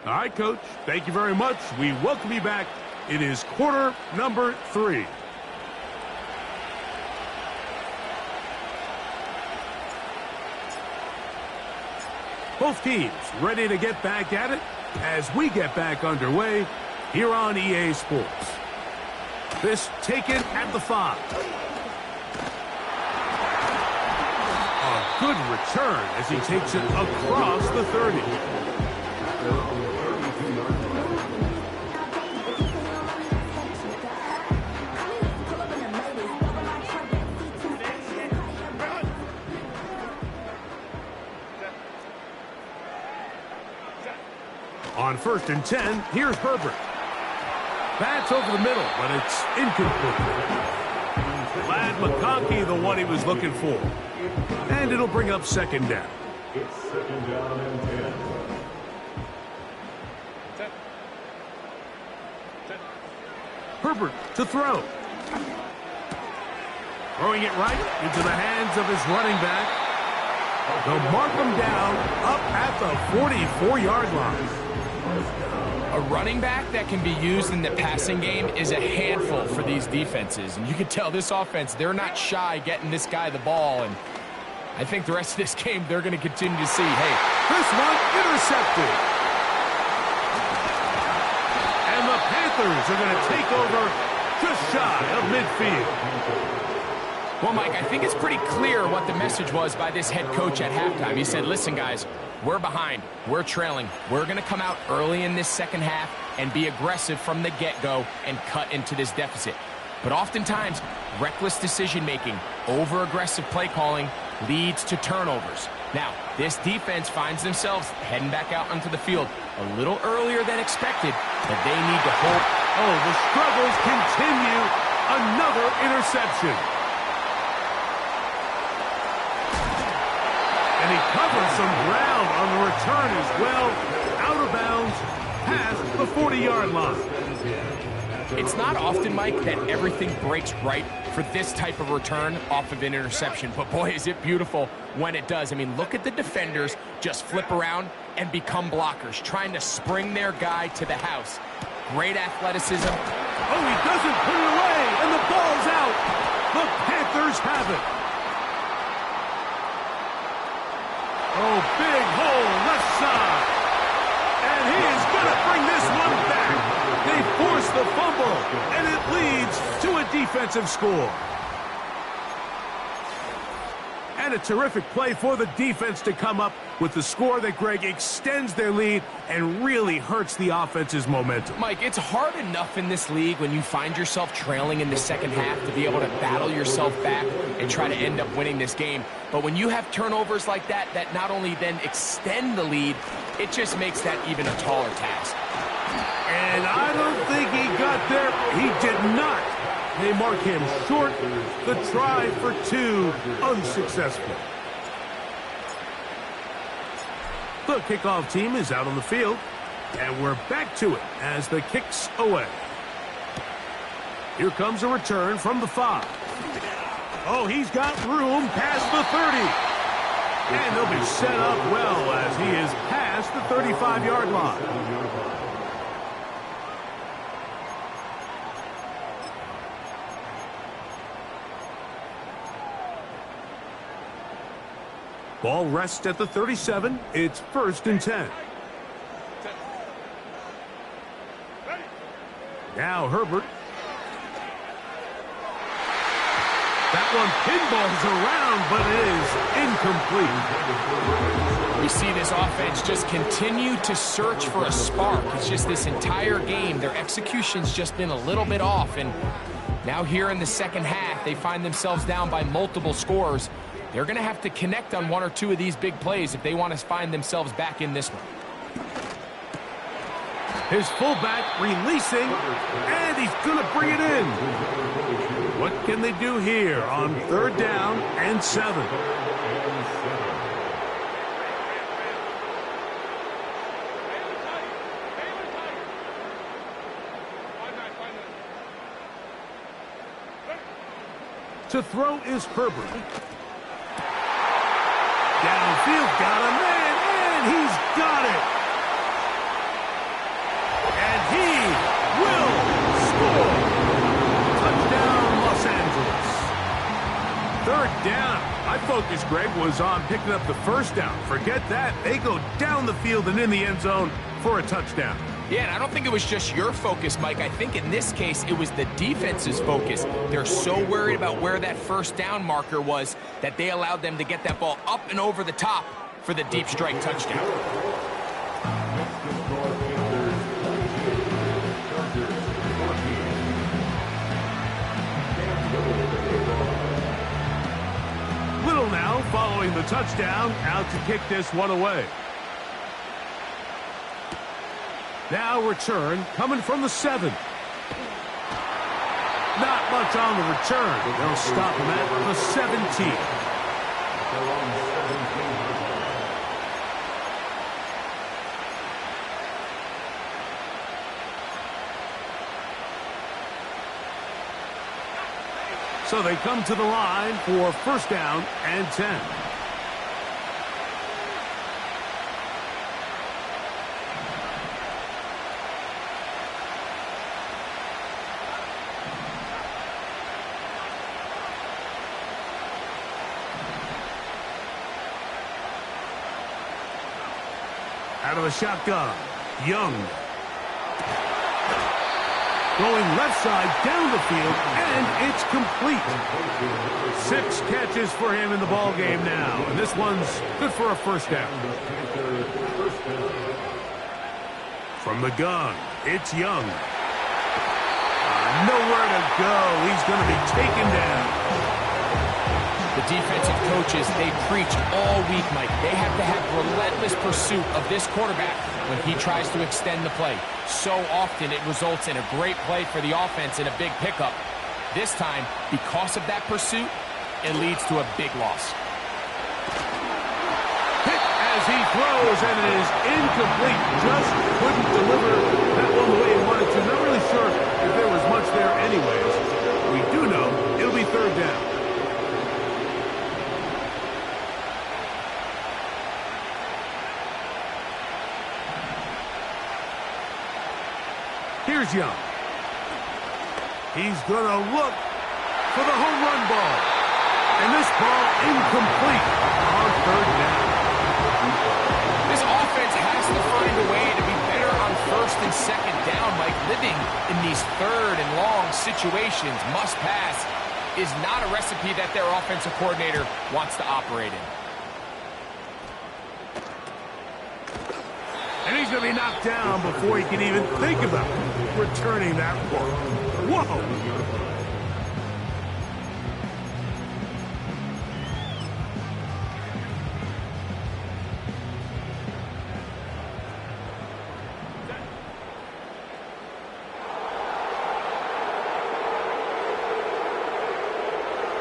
All right, Coach, thank you very much. We welcome you back. It is quarter number 3. Both teams ready to get back at it as we get back underway here on EA Sports. This taken at the 5. A good return as he takes it across the 30. On 1st and 10, here's Herbert. That's over the middle, but it's incomplete. Lad McConkey, the one he was looking for. And it'll bring up 2nd down. It's 2nd down and 10. Herbert to throw. Throwing it right into the hands of his running back. They'll mark him down up at the 44-yard line. A running back that can be used in the passing game is a handful for these defenses. And you can tell this offense, they're not shy getting this guy the ball. And I think the rest of this game, they're going to continue to see, hey, this one intercepted. And the Panthers are going to take over just shy of midfield. Well, Mike, I think it's pretty clear what the message was by this head coach at halftime. He said, listen, guys, we're behind. We're trailing. We're going to come out early in this second half and be aggressive from the get-go and cut into this deficit. But oftentimes, reckless decision-making, over-aggressive play calling leads to turnovers. Now, this defense finds themselves heading back out onto the field a little earlier than expected, but they need to hold. Oh, the struggles continue. Another interception. And he covers some ground on the return as well. Out of bounds, past the 40-yard line. It's not often, Mike, that everything breaks right for this type of return off of an interception. But, boy, is it beautiful when it does. I mean, look at the defenders just flip around and become blockers, trying to spring their guy to the house. Great athleticism. Oh, he doesn't put it away, and the ball's out. The Panthers have it. Oh, big hole left side. And he is going to bring this one back. They force the fumble, and it leads to a defensive score. And a terrific play for the defense to come up with the score that, Greg, extends their lead and really hurts the offense's momentum. Mike, it's hard enough in this league when you find yourself trailing in the second half to be able to battle yourself back and try to end up winning this game. But when you have turnovers like that, that not only then extend the lead, it just makes that even a taller task. And I don't think he got there. He did not. They mark him short. The try for 2 unsuccessful. The kickoff team is out on the field, and we're back to it as the kick's away. Here comes a return from the 5. Oh, he's got room past the 30. And they'll be set up well as he is past the 35-yard line. Ball rests at the 37. It's 1st and 10. Now Herbert. That one pinballs around, but it is incomplete. We see this offense just continue to search for a spark. It's just this entire game, their execution's just been a little bit off. And now here in the second half, they find themselves down by multiple scores. They're going to have to connect on 1 or 2 of these big plays if they want to find themselves back in this one. His fullback releasing, and he's going to bring it in. What can they do here on 3rd down and 7? To throw is Herbert. Downfield, got a man, and he's got it. And he will score. Touchdown, Los Angeles. 3rd down. My focus, Greg, was on picking up the 1st down. Forget that. They go down the field and in the end zone for a touchdown. Yeah, and I don't think it was just your focus, Mike. I think in this case, it was the defense's focus. They're so worried about where that 1st down marker was that they allowed them to get that ball up and over the top for the deep strike touchdown. Little now following the touchdown, out to kick this one away. Now return coming from the 7. Not much on the return. They'll stop him at the 17. So they come to the line for 1st down and 10. Out of the shotgun, Young. Going left side down the field, and it's complete. 6 catches for him in the ball game now, and this one's good for a 1st down. From the gun, it's Young. Nowhere to go. He's going to be taken down. The defensive coaches, they preach all week, Mike. They have to have relentless pursuit of this quarterback when he tries to extend the play. So often it results in a great play for the offense and a big pickup. This time, because of that pursuit, it leads to a big loss. Hit as he throws, and it is incomplete. Just couldn't deliver that one the way he wanted to. Not really sure if there was much there anyways. We do know it'll be 3rd down. Here's Young. He's going to look for the home run ball. And this ball incomplete on 3rd down. This offense has to find a way to be better on 1st and 2nd down. Like living in these 3rd and long situations, must pass, is not a recipe that their offensive coordinator wants to operate in. And he's going to be knocked down before he can even think about returning that one. Whoa!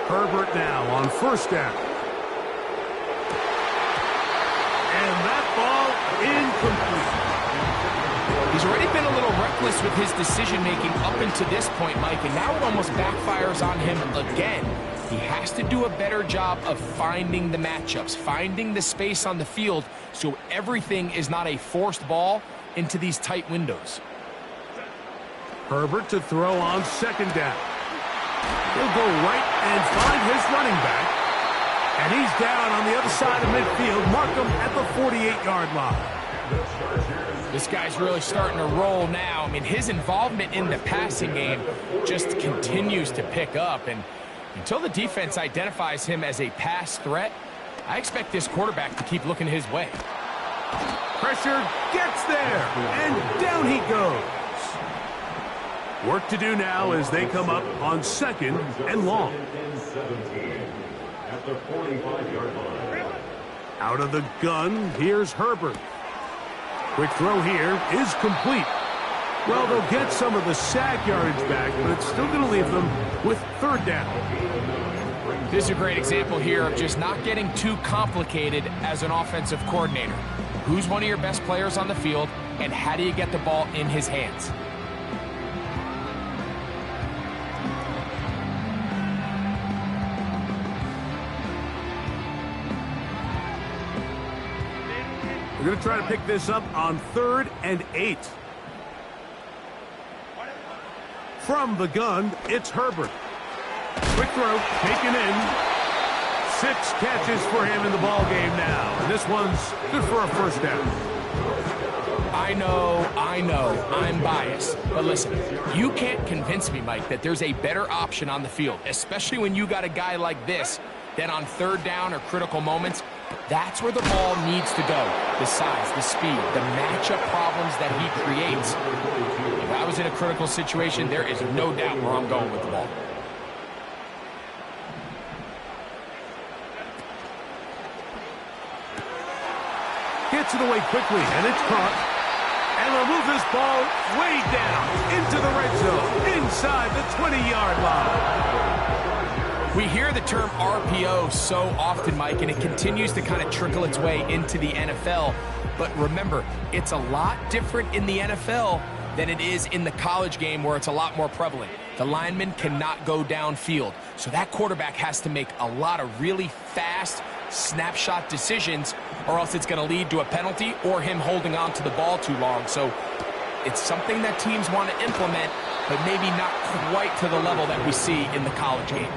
Herbert now on 1st down. And that ball incomplete. He's already been a little reckless with his decision-making up until this point, Mike, and now it almost backfires on him again. He has to do a better job of finding the matchups, finding the space on the field so everything is not a forced ball into these tight windows. Herbert to throw on second down. He'll go right and find his running back. And he's down on the other side of midfield. Mark him at the 48-yard line. This guy's really starting to roll now. I mean, his involvement in the passing game just continues to pick up. And until the defense identifies him as a pass threat, I expect this quarterback to keep looking his way. Pressure gets there, and down he goes. Work to do now as they come up on second and long. At the 45-yard line. Out of the gun, here's Herbert. Quick throw here is complete. Well, they'll get some of the sack yardage back, but it's still going to leave them with third down. This is a great example here of just not getting too complicated as an offensive coordinator. Who's one of your best players on the field, and how do you get the ball in his hands? We're going to try to pick this up on 3rd and 8. From the gun, it's Herbert. Quick throw, taken in. 6 catches for him in the ball game now. And this one's good for a first down. I know, I'm biased. But listen, you can't convince me, Mike, that there's a better option on the field, especially when you got a guy like this, that on third down or critical moments, that's where the ball needs to go. The size, the speed, the matchup problems that he creates. If I was in a critical situation, there is no doubt where I'm going with the ball. Gets it away quickly, and it's caught. And they'll move this ball way down into the red zone, inside the 20-yard line. We hear the term RPO so often, Mike, and it continues to kind of trickle its way into the NFL. But remember, it's a lot different in the NFL than it is in the college game where it's a lot more prevalent. The lineman cannot go downfield, so that quarterback has to make a lot of really fast snapshot decisions, or else it's going to lead to a penalty or him holding on to the ball too long. So it's something that teams want to implement, but maybe not quite to the level that we see in the college game.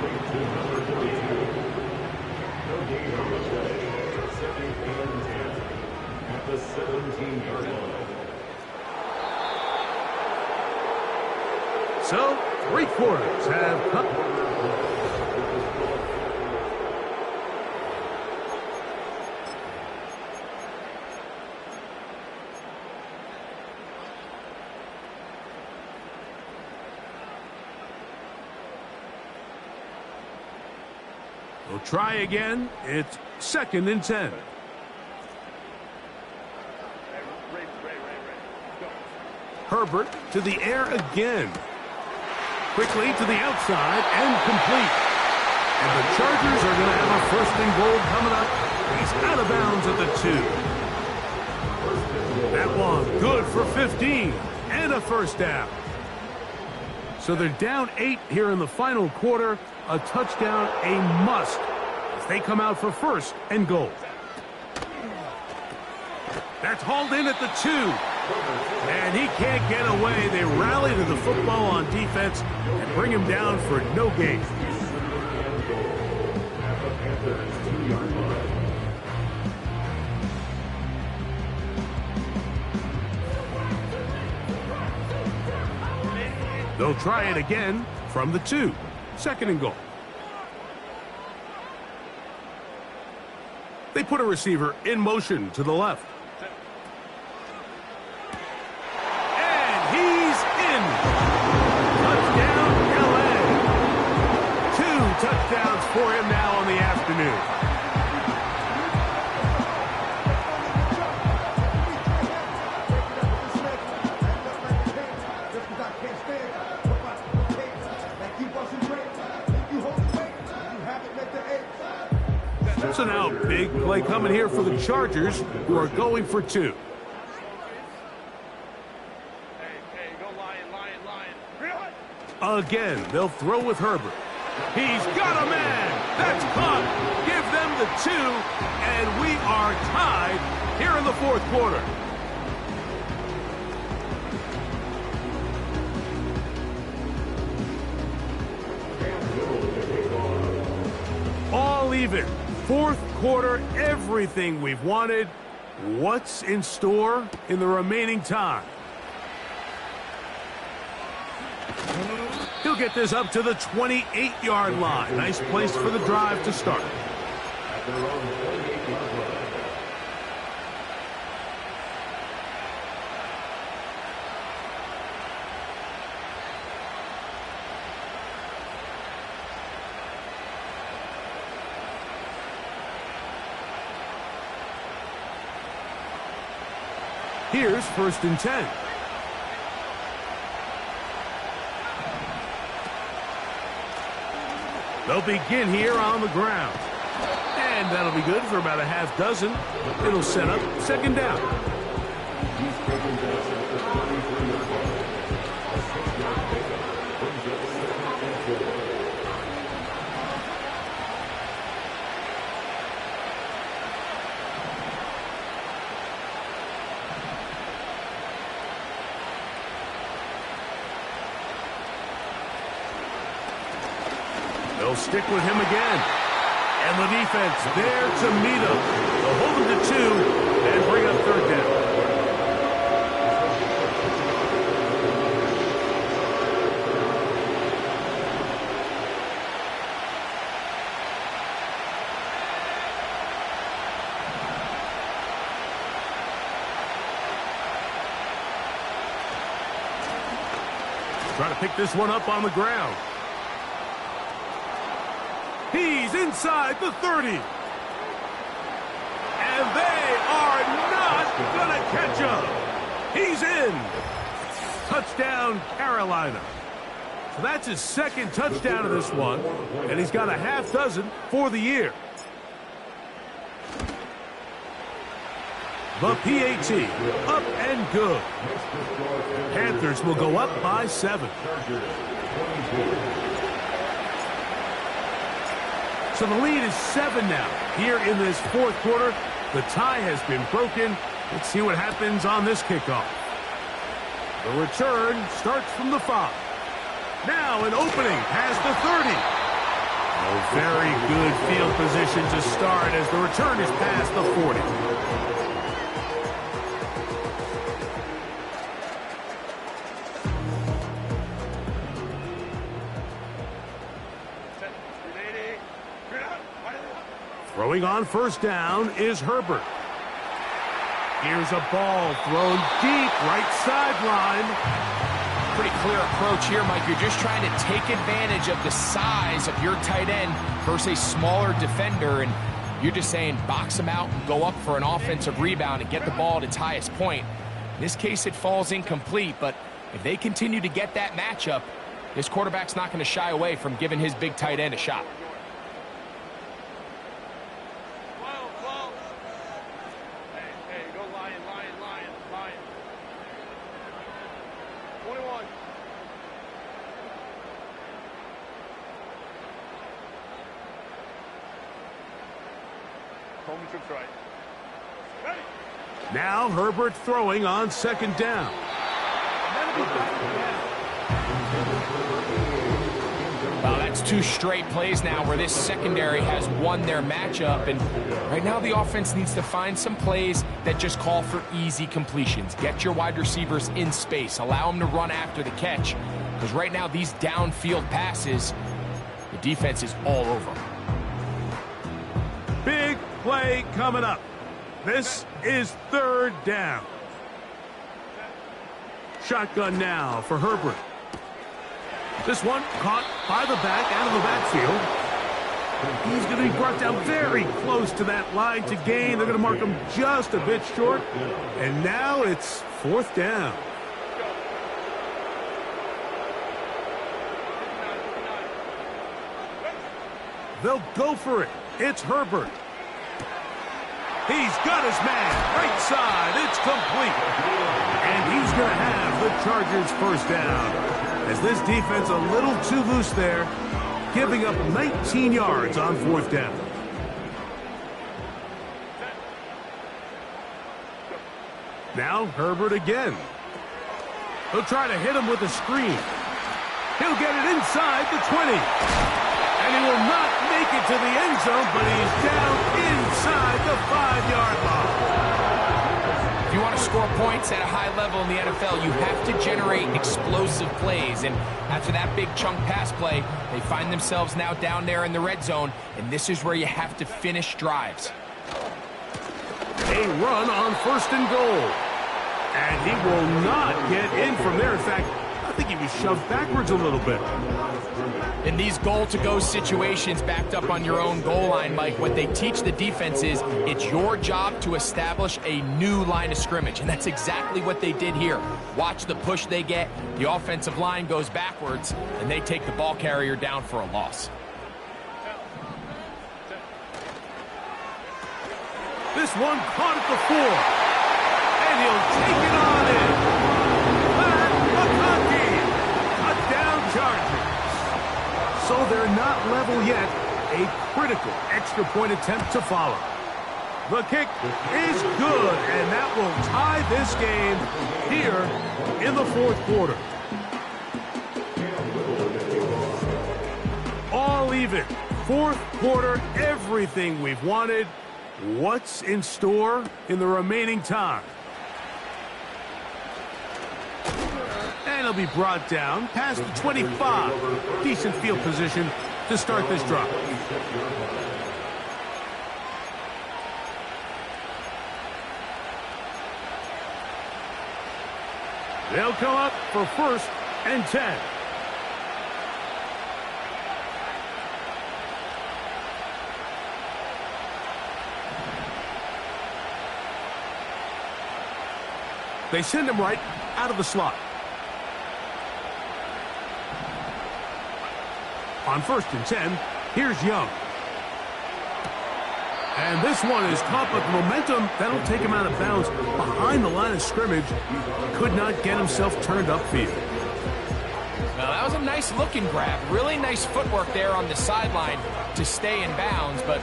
At the 17-yard line. So, 3 quarters have come. We'll try again. It's 2nd and 10. Herbert to the air again. Quickly to the outside and complete. And the Chargers are going to have a 1st and goal coming up. He's out of bounds at the 2. That one good for 15 and a first down. So they're down 8 here in the final quarter. A touchdown, a must, as they come out for 1st and goal. That's hauled in at the 2. And he can't get away. They rally to the football on defense and bring him down for no gain. They'll try it again from the 2. 2nd and goal. They put a receiver in motion to the left. And he's in. Touchdown, LA. 2 touchdowns for him now on the afternoon. So now big play coming here for the Chargers, who are going for 2. Again, they'll throw with Herbert. He's got a man. That's caught. Give them the 2, and we are tied here in the fourth quarter. All even. Fourth quarter, everything we've wanted. What's in store in the remaining time? He'll get this up to the 28-yard line. Nice place for the drive to start. Here's 1st and 10. They'll begin here on the ground. And that'll be good for about a half dozen. It'll set up 2nd down. They'll stick with him again. And the defense there to meet him. They'll hold him to 2 and bring up 3rd down. Try to pick this one up on the ground. He's inside the 30. And they are not going to catch him. He's in. Touchdown, Carolina. So that's his 2nd touchdown of this one. And he's got a half dozen for the year. The PAT, up and good. Panthers will go up by 7. So the lead is 7 now. Here in this fourth quarter, the tie has been broken. Let's see what happens on this kickoff. The return starts from the 5. Now an opening past the 30. A very good field position to start as the return is past the 40. Throwing on 1st down is Herbert. Here's a ball thrown deep, right sideline. Pretty clear approach here, Mike. You're just trying to take advantage of the size of your tight end versus a smaller defender, and you're just saying box him out and go up for an offensive rebound and get the ball at its highest point. In this case, it falls incomplete, but if they continue to get that matchup, this quarterback's not going to shy away from giving his big tight end a shot. Now Herbert throwing on 2nd down. Well, that's 2 straight plays now where this secondary has won their matchup, and right now the offense needs to find some plays that just call for easy completions. Get your wide receivers in space. Allow them to run after the catch, because right now these downfield passes, the defense is all over them. Big play coming up. This is 3rd down. Shotgun now for Herbert. This one caught by the back, out of the backfield. He's going to be brought down very close to that line to gain. They're going to mark him just a bit short. And now it's 4th down. They'll go for it. It's Herbert. He's got his man. Right side. It's complete. And he's going to have the Chargers 1st down. as this defense a little too loose there, giving up 19 yards on 4th down. Now Herbert again. He'll try to hit him with a screen. He'll get it inside the 20. And he will not make it to the end zone, but he's down inside the 5-yard line. If you want to score points at a high level in the NFL, you have to generate explosive plays. And after that big chunk pass play, they find themselves now down there in the red zone, and this is where you have to finish drives. A run on 1st and goal. And he will not get in from there. In fact, I think he was shoved backwards a little bit. In these goal-to-go situations backed up on your own goal line, Mike, what they teach the defense is it's your job to establish a new line of scrimmage, and that's exactly what they did here. Watch the push they get. The offensive line goes backwards, and they take the ball carrier down for a loss. This one caught at the 4, and he'll take it on in. Touchdown Chargers. So they're not level yet. A critical extra point attempt to follow. The kick is good, and that will tie this game here in the 4th quarter. All even. 4th quarter, everything we've wanted. What's in store in the remaining time? And he'll be brought down past the 25. Decent field position to start this drive. They'll come up for 1st and 10. They send him right out of the slot. On 1st and 10, here's Young. And this one is caught, but the momentum, that'll take him out of bounds behind the line of scrimmage. Could not get himself turned upfield. Well, that was a nice looking grab. Really nice footwork there on the sideline to stay in bounds, but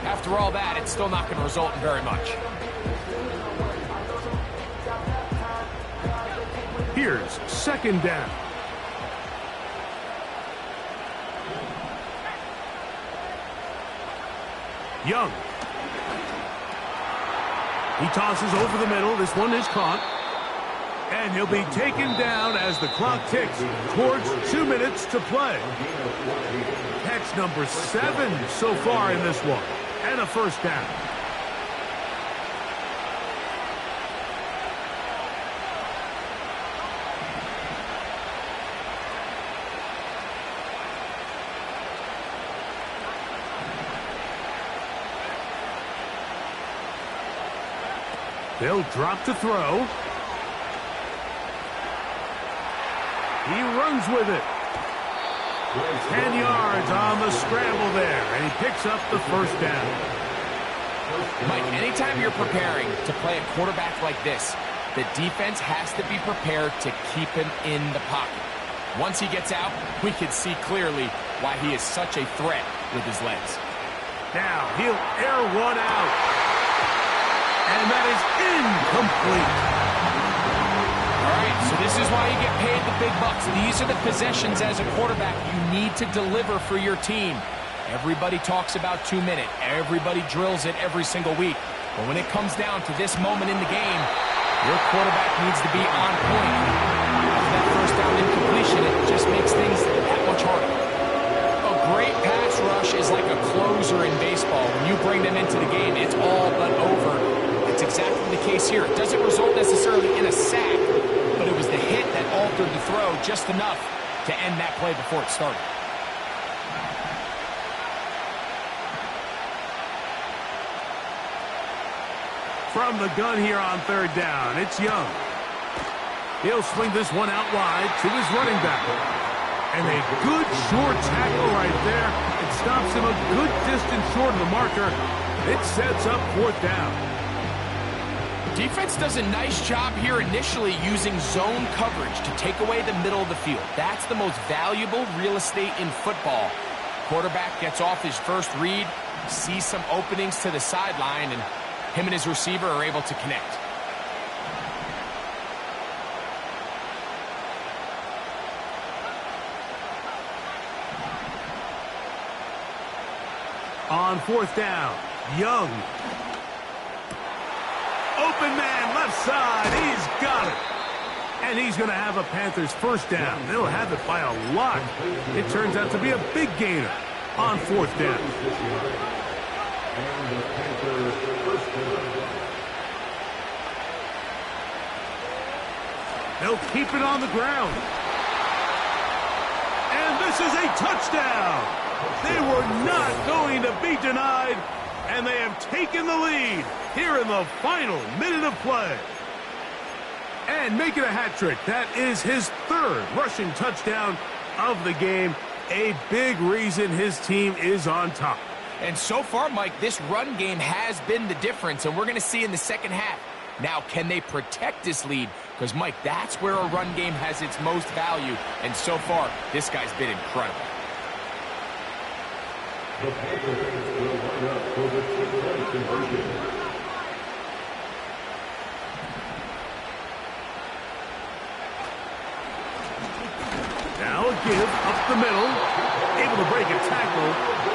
after all that, it's still not going to result in very much. Here's 2nd down. Young. He tosses over the middle. This one is caught. And he'll be taken down as the clock ticks towards 2 minutes to play. Catch number 7 so far in this one. And a 1st down. They'll drop to throw. He runs with it. 10 yards on the scramble there, and he picks up the 1st down. Mike, anytime you're preparing to play a quarterback like this, the defense has to be prepared to keep him in the pocket. Once he gets out, we can see clearly why he is such a threat with his legs. Now he'll air one out. And that is incomplete. All right, so this is why you get paid the big bucks. These are the possessions as a quarterback you need to deliver for your team. Everybody talks about 2 minutes. Everybody drills it every single week. But when it comes down to this moment in the game, your quarterback needs to be on point. After that 1st down incompletion, it just makes things that much harder. A great pass rush is like a closer in baseball. When you bring them into the game, it's all but over. That's exactly the case here. It doesn't result necessarily in a sack, but it was the hit that altered the throw just enough to end that play before it started. From the gun here on 3rd down, it's Young. He'll swing this one out wide to his running back. And a good short tackle right there. It stops him a good distance short of the marker. It sets up 4th down. Defense does a nice job here initially using zone coverage to take away the middle of the field. That's the most valuable real estate in football. Quarterback gets off his first read, sees some openings to the sideline, and him and his receiver are able to connect. On fourth down, Young. Open man, left side. He's got it. And he's going to have a Panthers first down. They'll have it by a lot. It turns out to be a big gainer on fourth down. They'll keep it on the ground. And this is a touchdown. They were not going to be denied, and they have taken the lead here in the final minute of play. And making a hat trick. That is his third rushing touchdown of the game. A big reason his team is on top. And so far, Mike, this run game has been the difference, and we're going to see in the second half. Now, can they protect this lead? Because, Mike, that's where a run game has its most value, and so far, this guy's been incredible. The Panthers will line up for the two-point conversion. Now a give up the middle. Able to break a tackle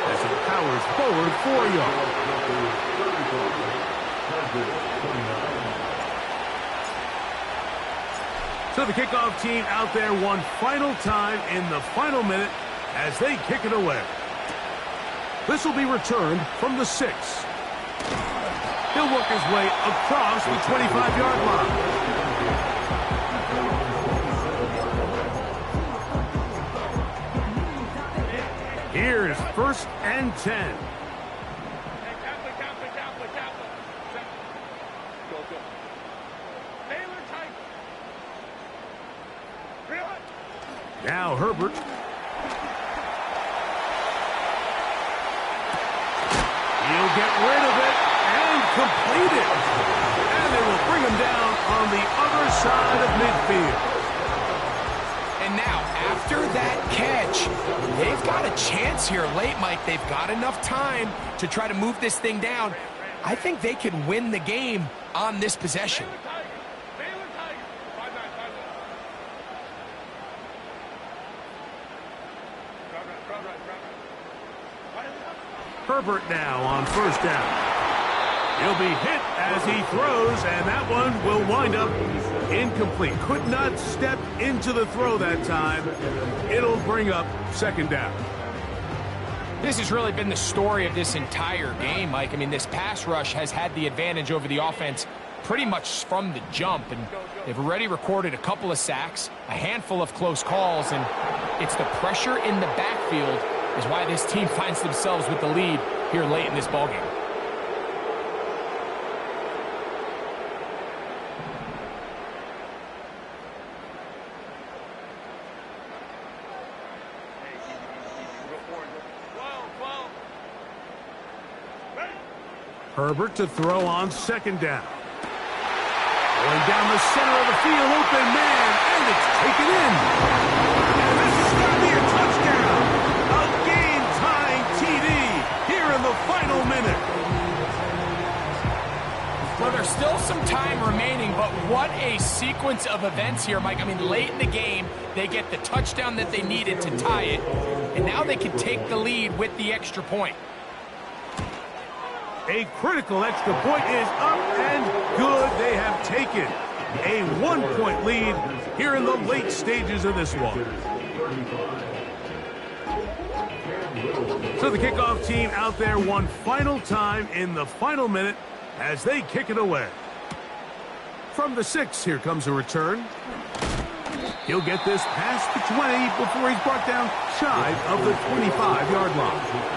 as he powers forward 4 yards. So the kickoff team out there one final time in the final minute as they kick it away. This will be returned from the 6. He'll work his way across the 25-yard line. Here's 1st and 10. Now Herbert. He'll get rid of it and complete it. And they will bring him down on the other side of midfield. And now, after that catch, they've got a chance here late, Mike. They've got enough time to try to move this thing down. I think they can win the game on this possession. Herbert now on 1st down. He'll be hit as he throws, and that one will wind up incomplete. Could not step into the throw that time. It'll bring up 2nd down. This has really been the story of this entire game, Mike. I mean, this pass rush has had the advantage over the offense pretty much from the jump, and they've already recorded a couple of sacks, a handful of close calls, and it's the pressure in the backfield is why this team finds themselves with the lead here late in this ballgame. Herbert to throw on 2nd down. Going down the center of the field, open man, and it's taken in. And this is going to be a touchdown. A game-tying TD here in the final minute. Well, there's still some time remaining, but what a sequence of events here, Mike. I mean, late in the game, they get the touchdown that they needed to tie it, and now they can take the lead with the extra point. A critical extra point is up and good. They have taken a 1-point lead here in the late stages of this one. So the kickoff team out there one final time in the final minute as they kick it away. From the 6, here comes a return. He'll get this past the 20 before he's brought down shy of the 25-yard line.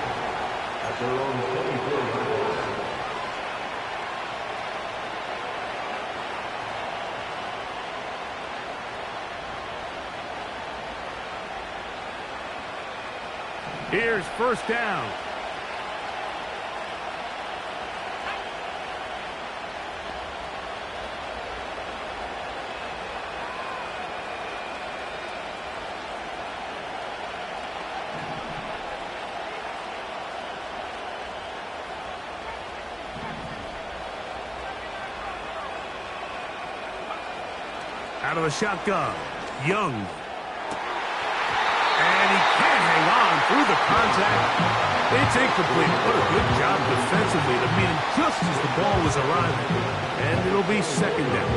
Here's 1st down. Out of the shotgun, Young. And he can't hang on through the contact. It's incomplete. What a good job defensively to meet him just as the ball was arriving. And it'll be second down.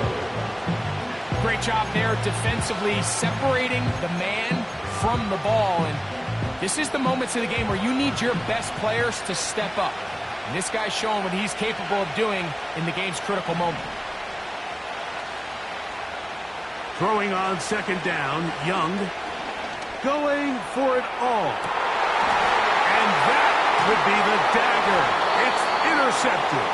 Great job there defensively, separating the man from the ball. And this is the moments of the game where you need your best players to step up. And this guy's showing what he's capable of doing in the game's critical moment. Throwing on second down, Young. Going for it all. And that would be the dagger. It's intercepted.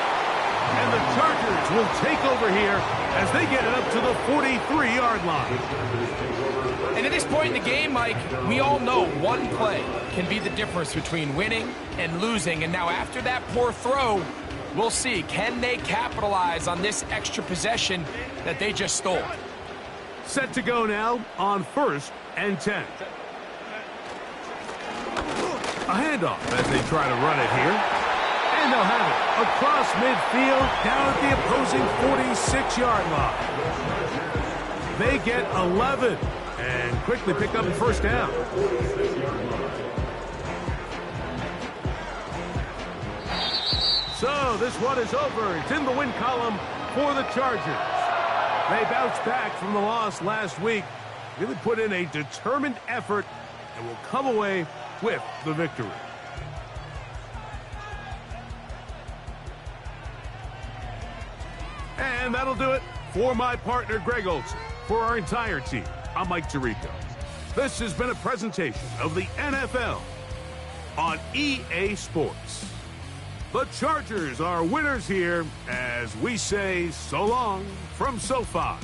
And the Chargers will take over here as they get it up to the 43-yard line. And at this point in the game, Mike, we all know one play can be the difference between winning and losing. And now after that poor throw, we'll see, can they capitalize on this extra possession that they just stole? Set to go now on 1st and 10. A handoff as they try to run it here. And they'll have it across midfield down at the opposing 46-yard line. They get 11 and quickly pick up the first down. So this one is over. It's in the win column for the Chargers. They bounced back from the loss last week, really put in a determined effort, and will come away with the victory. And that'll do it for my partner, Greg Olson. For our entire team, I'm Mike Tirico. This has been a presentation of the NFL on EA Sports. The Chargers are winners here as we say so long from SoFi.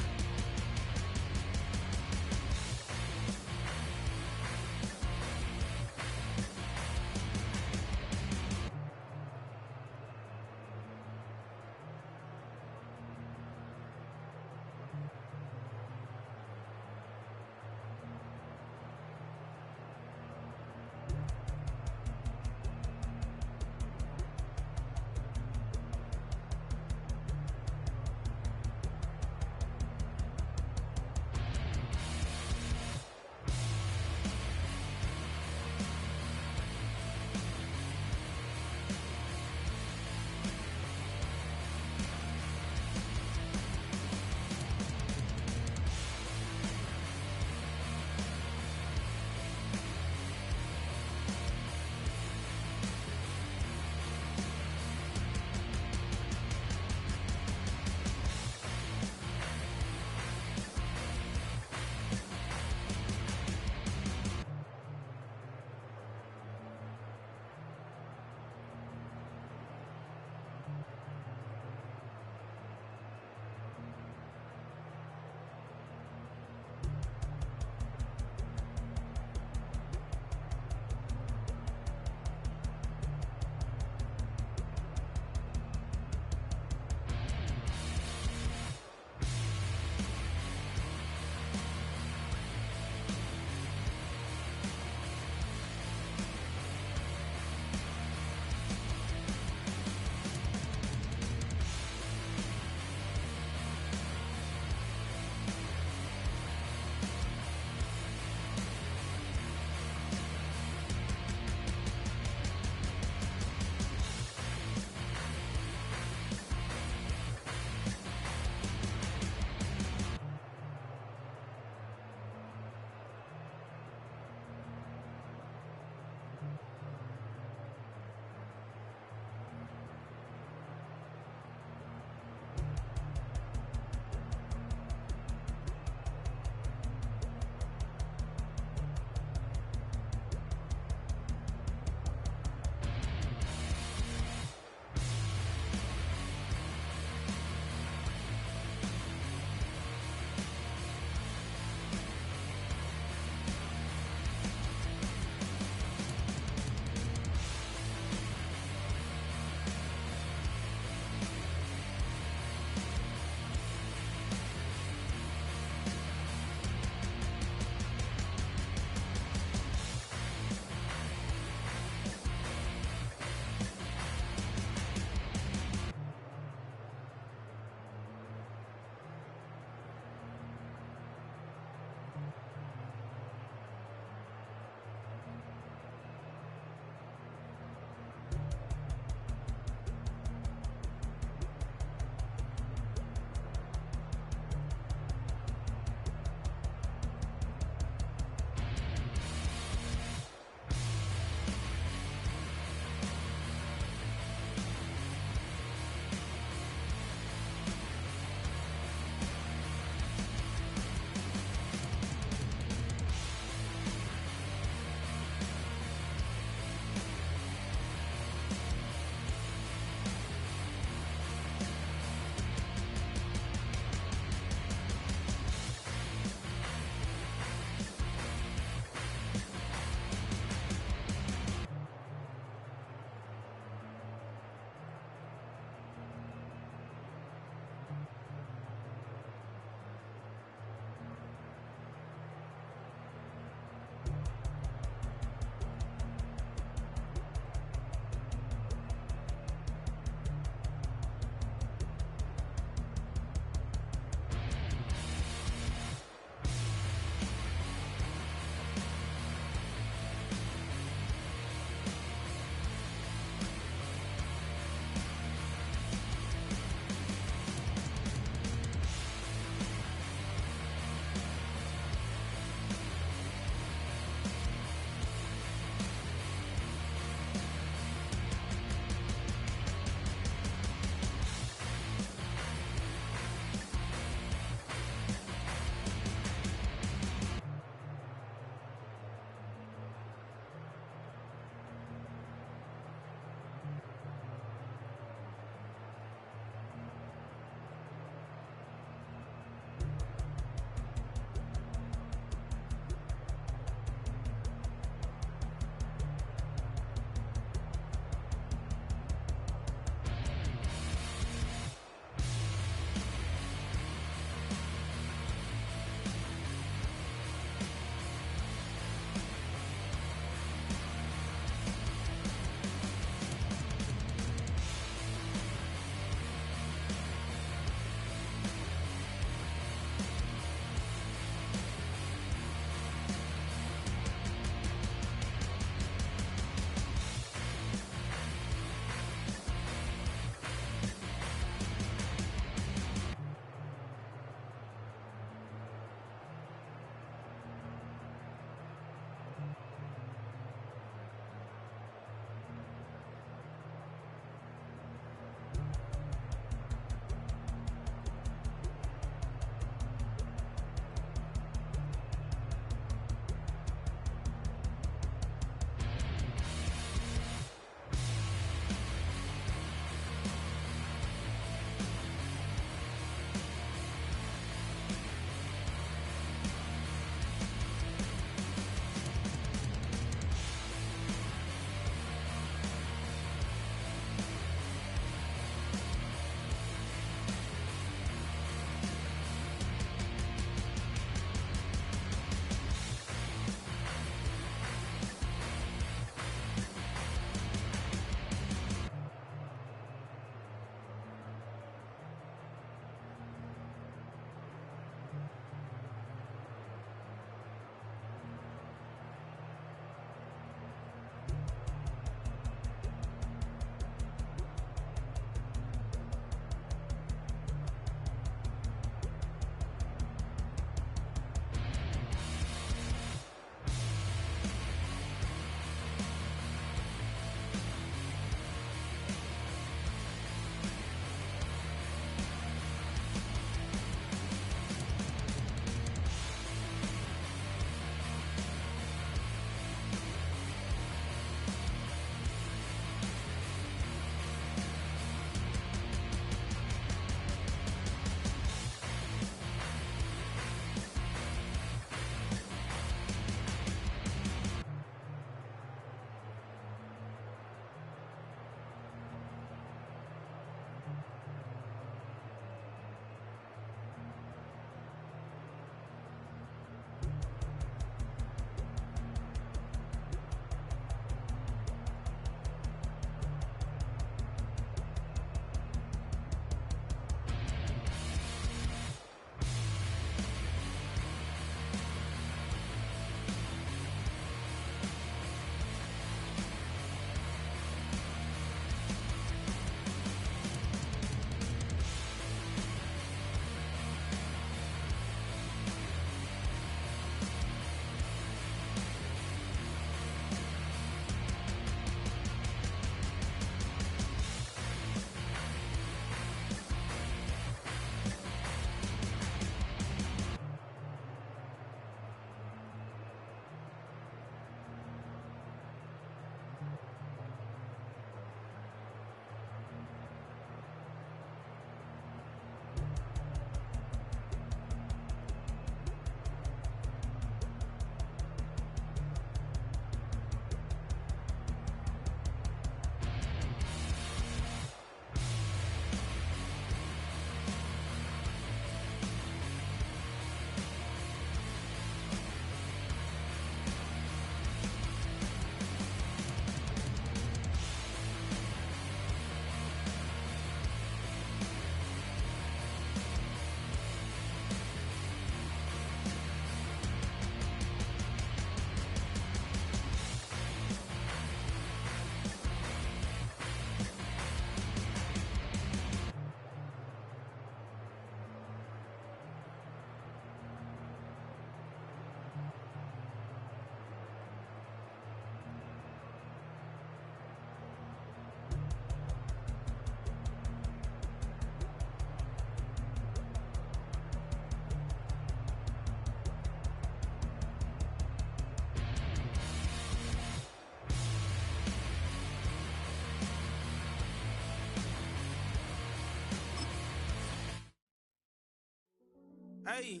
Hey,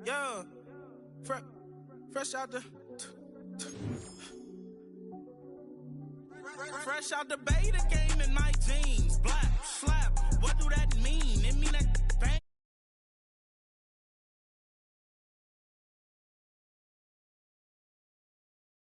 yeah, fresh out the beta game in my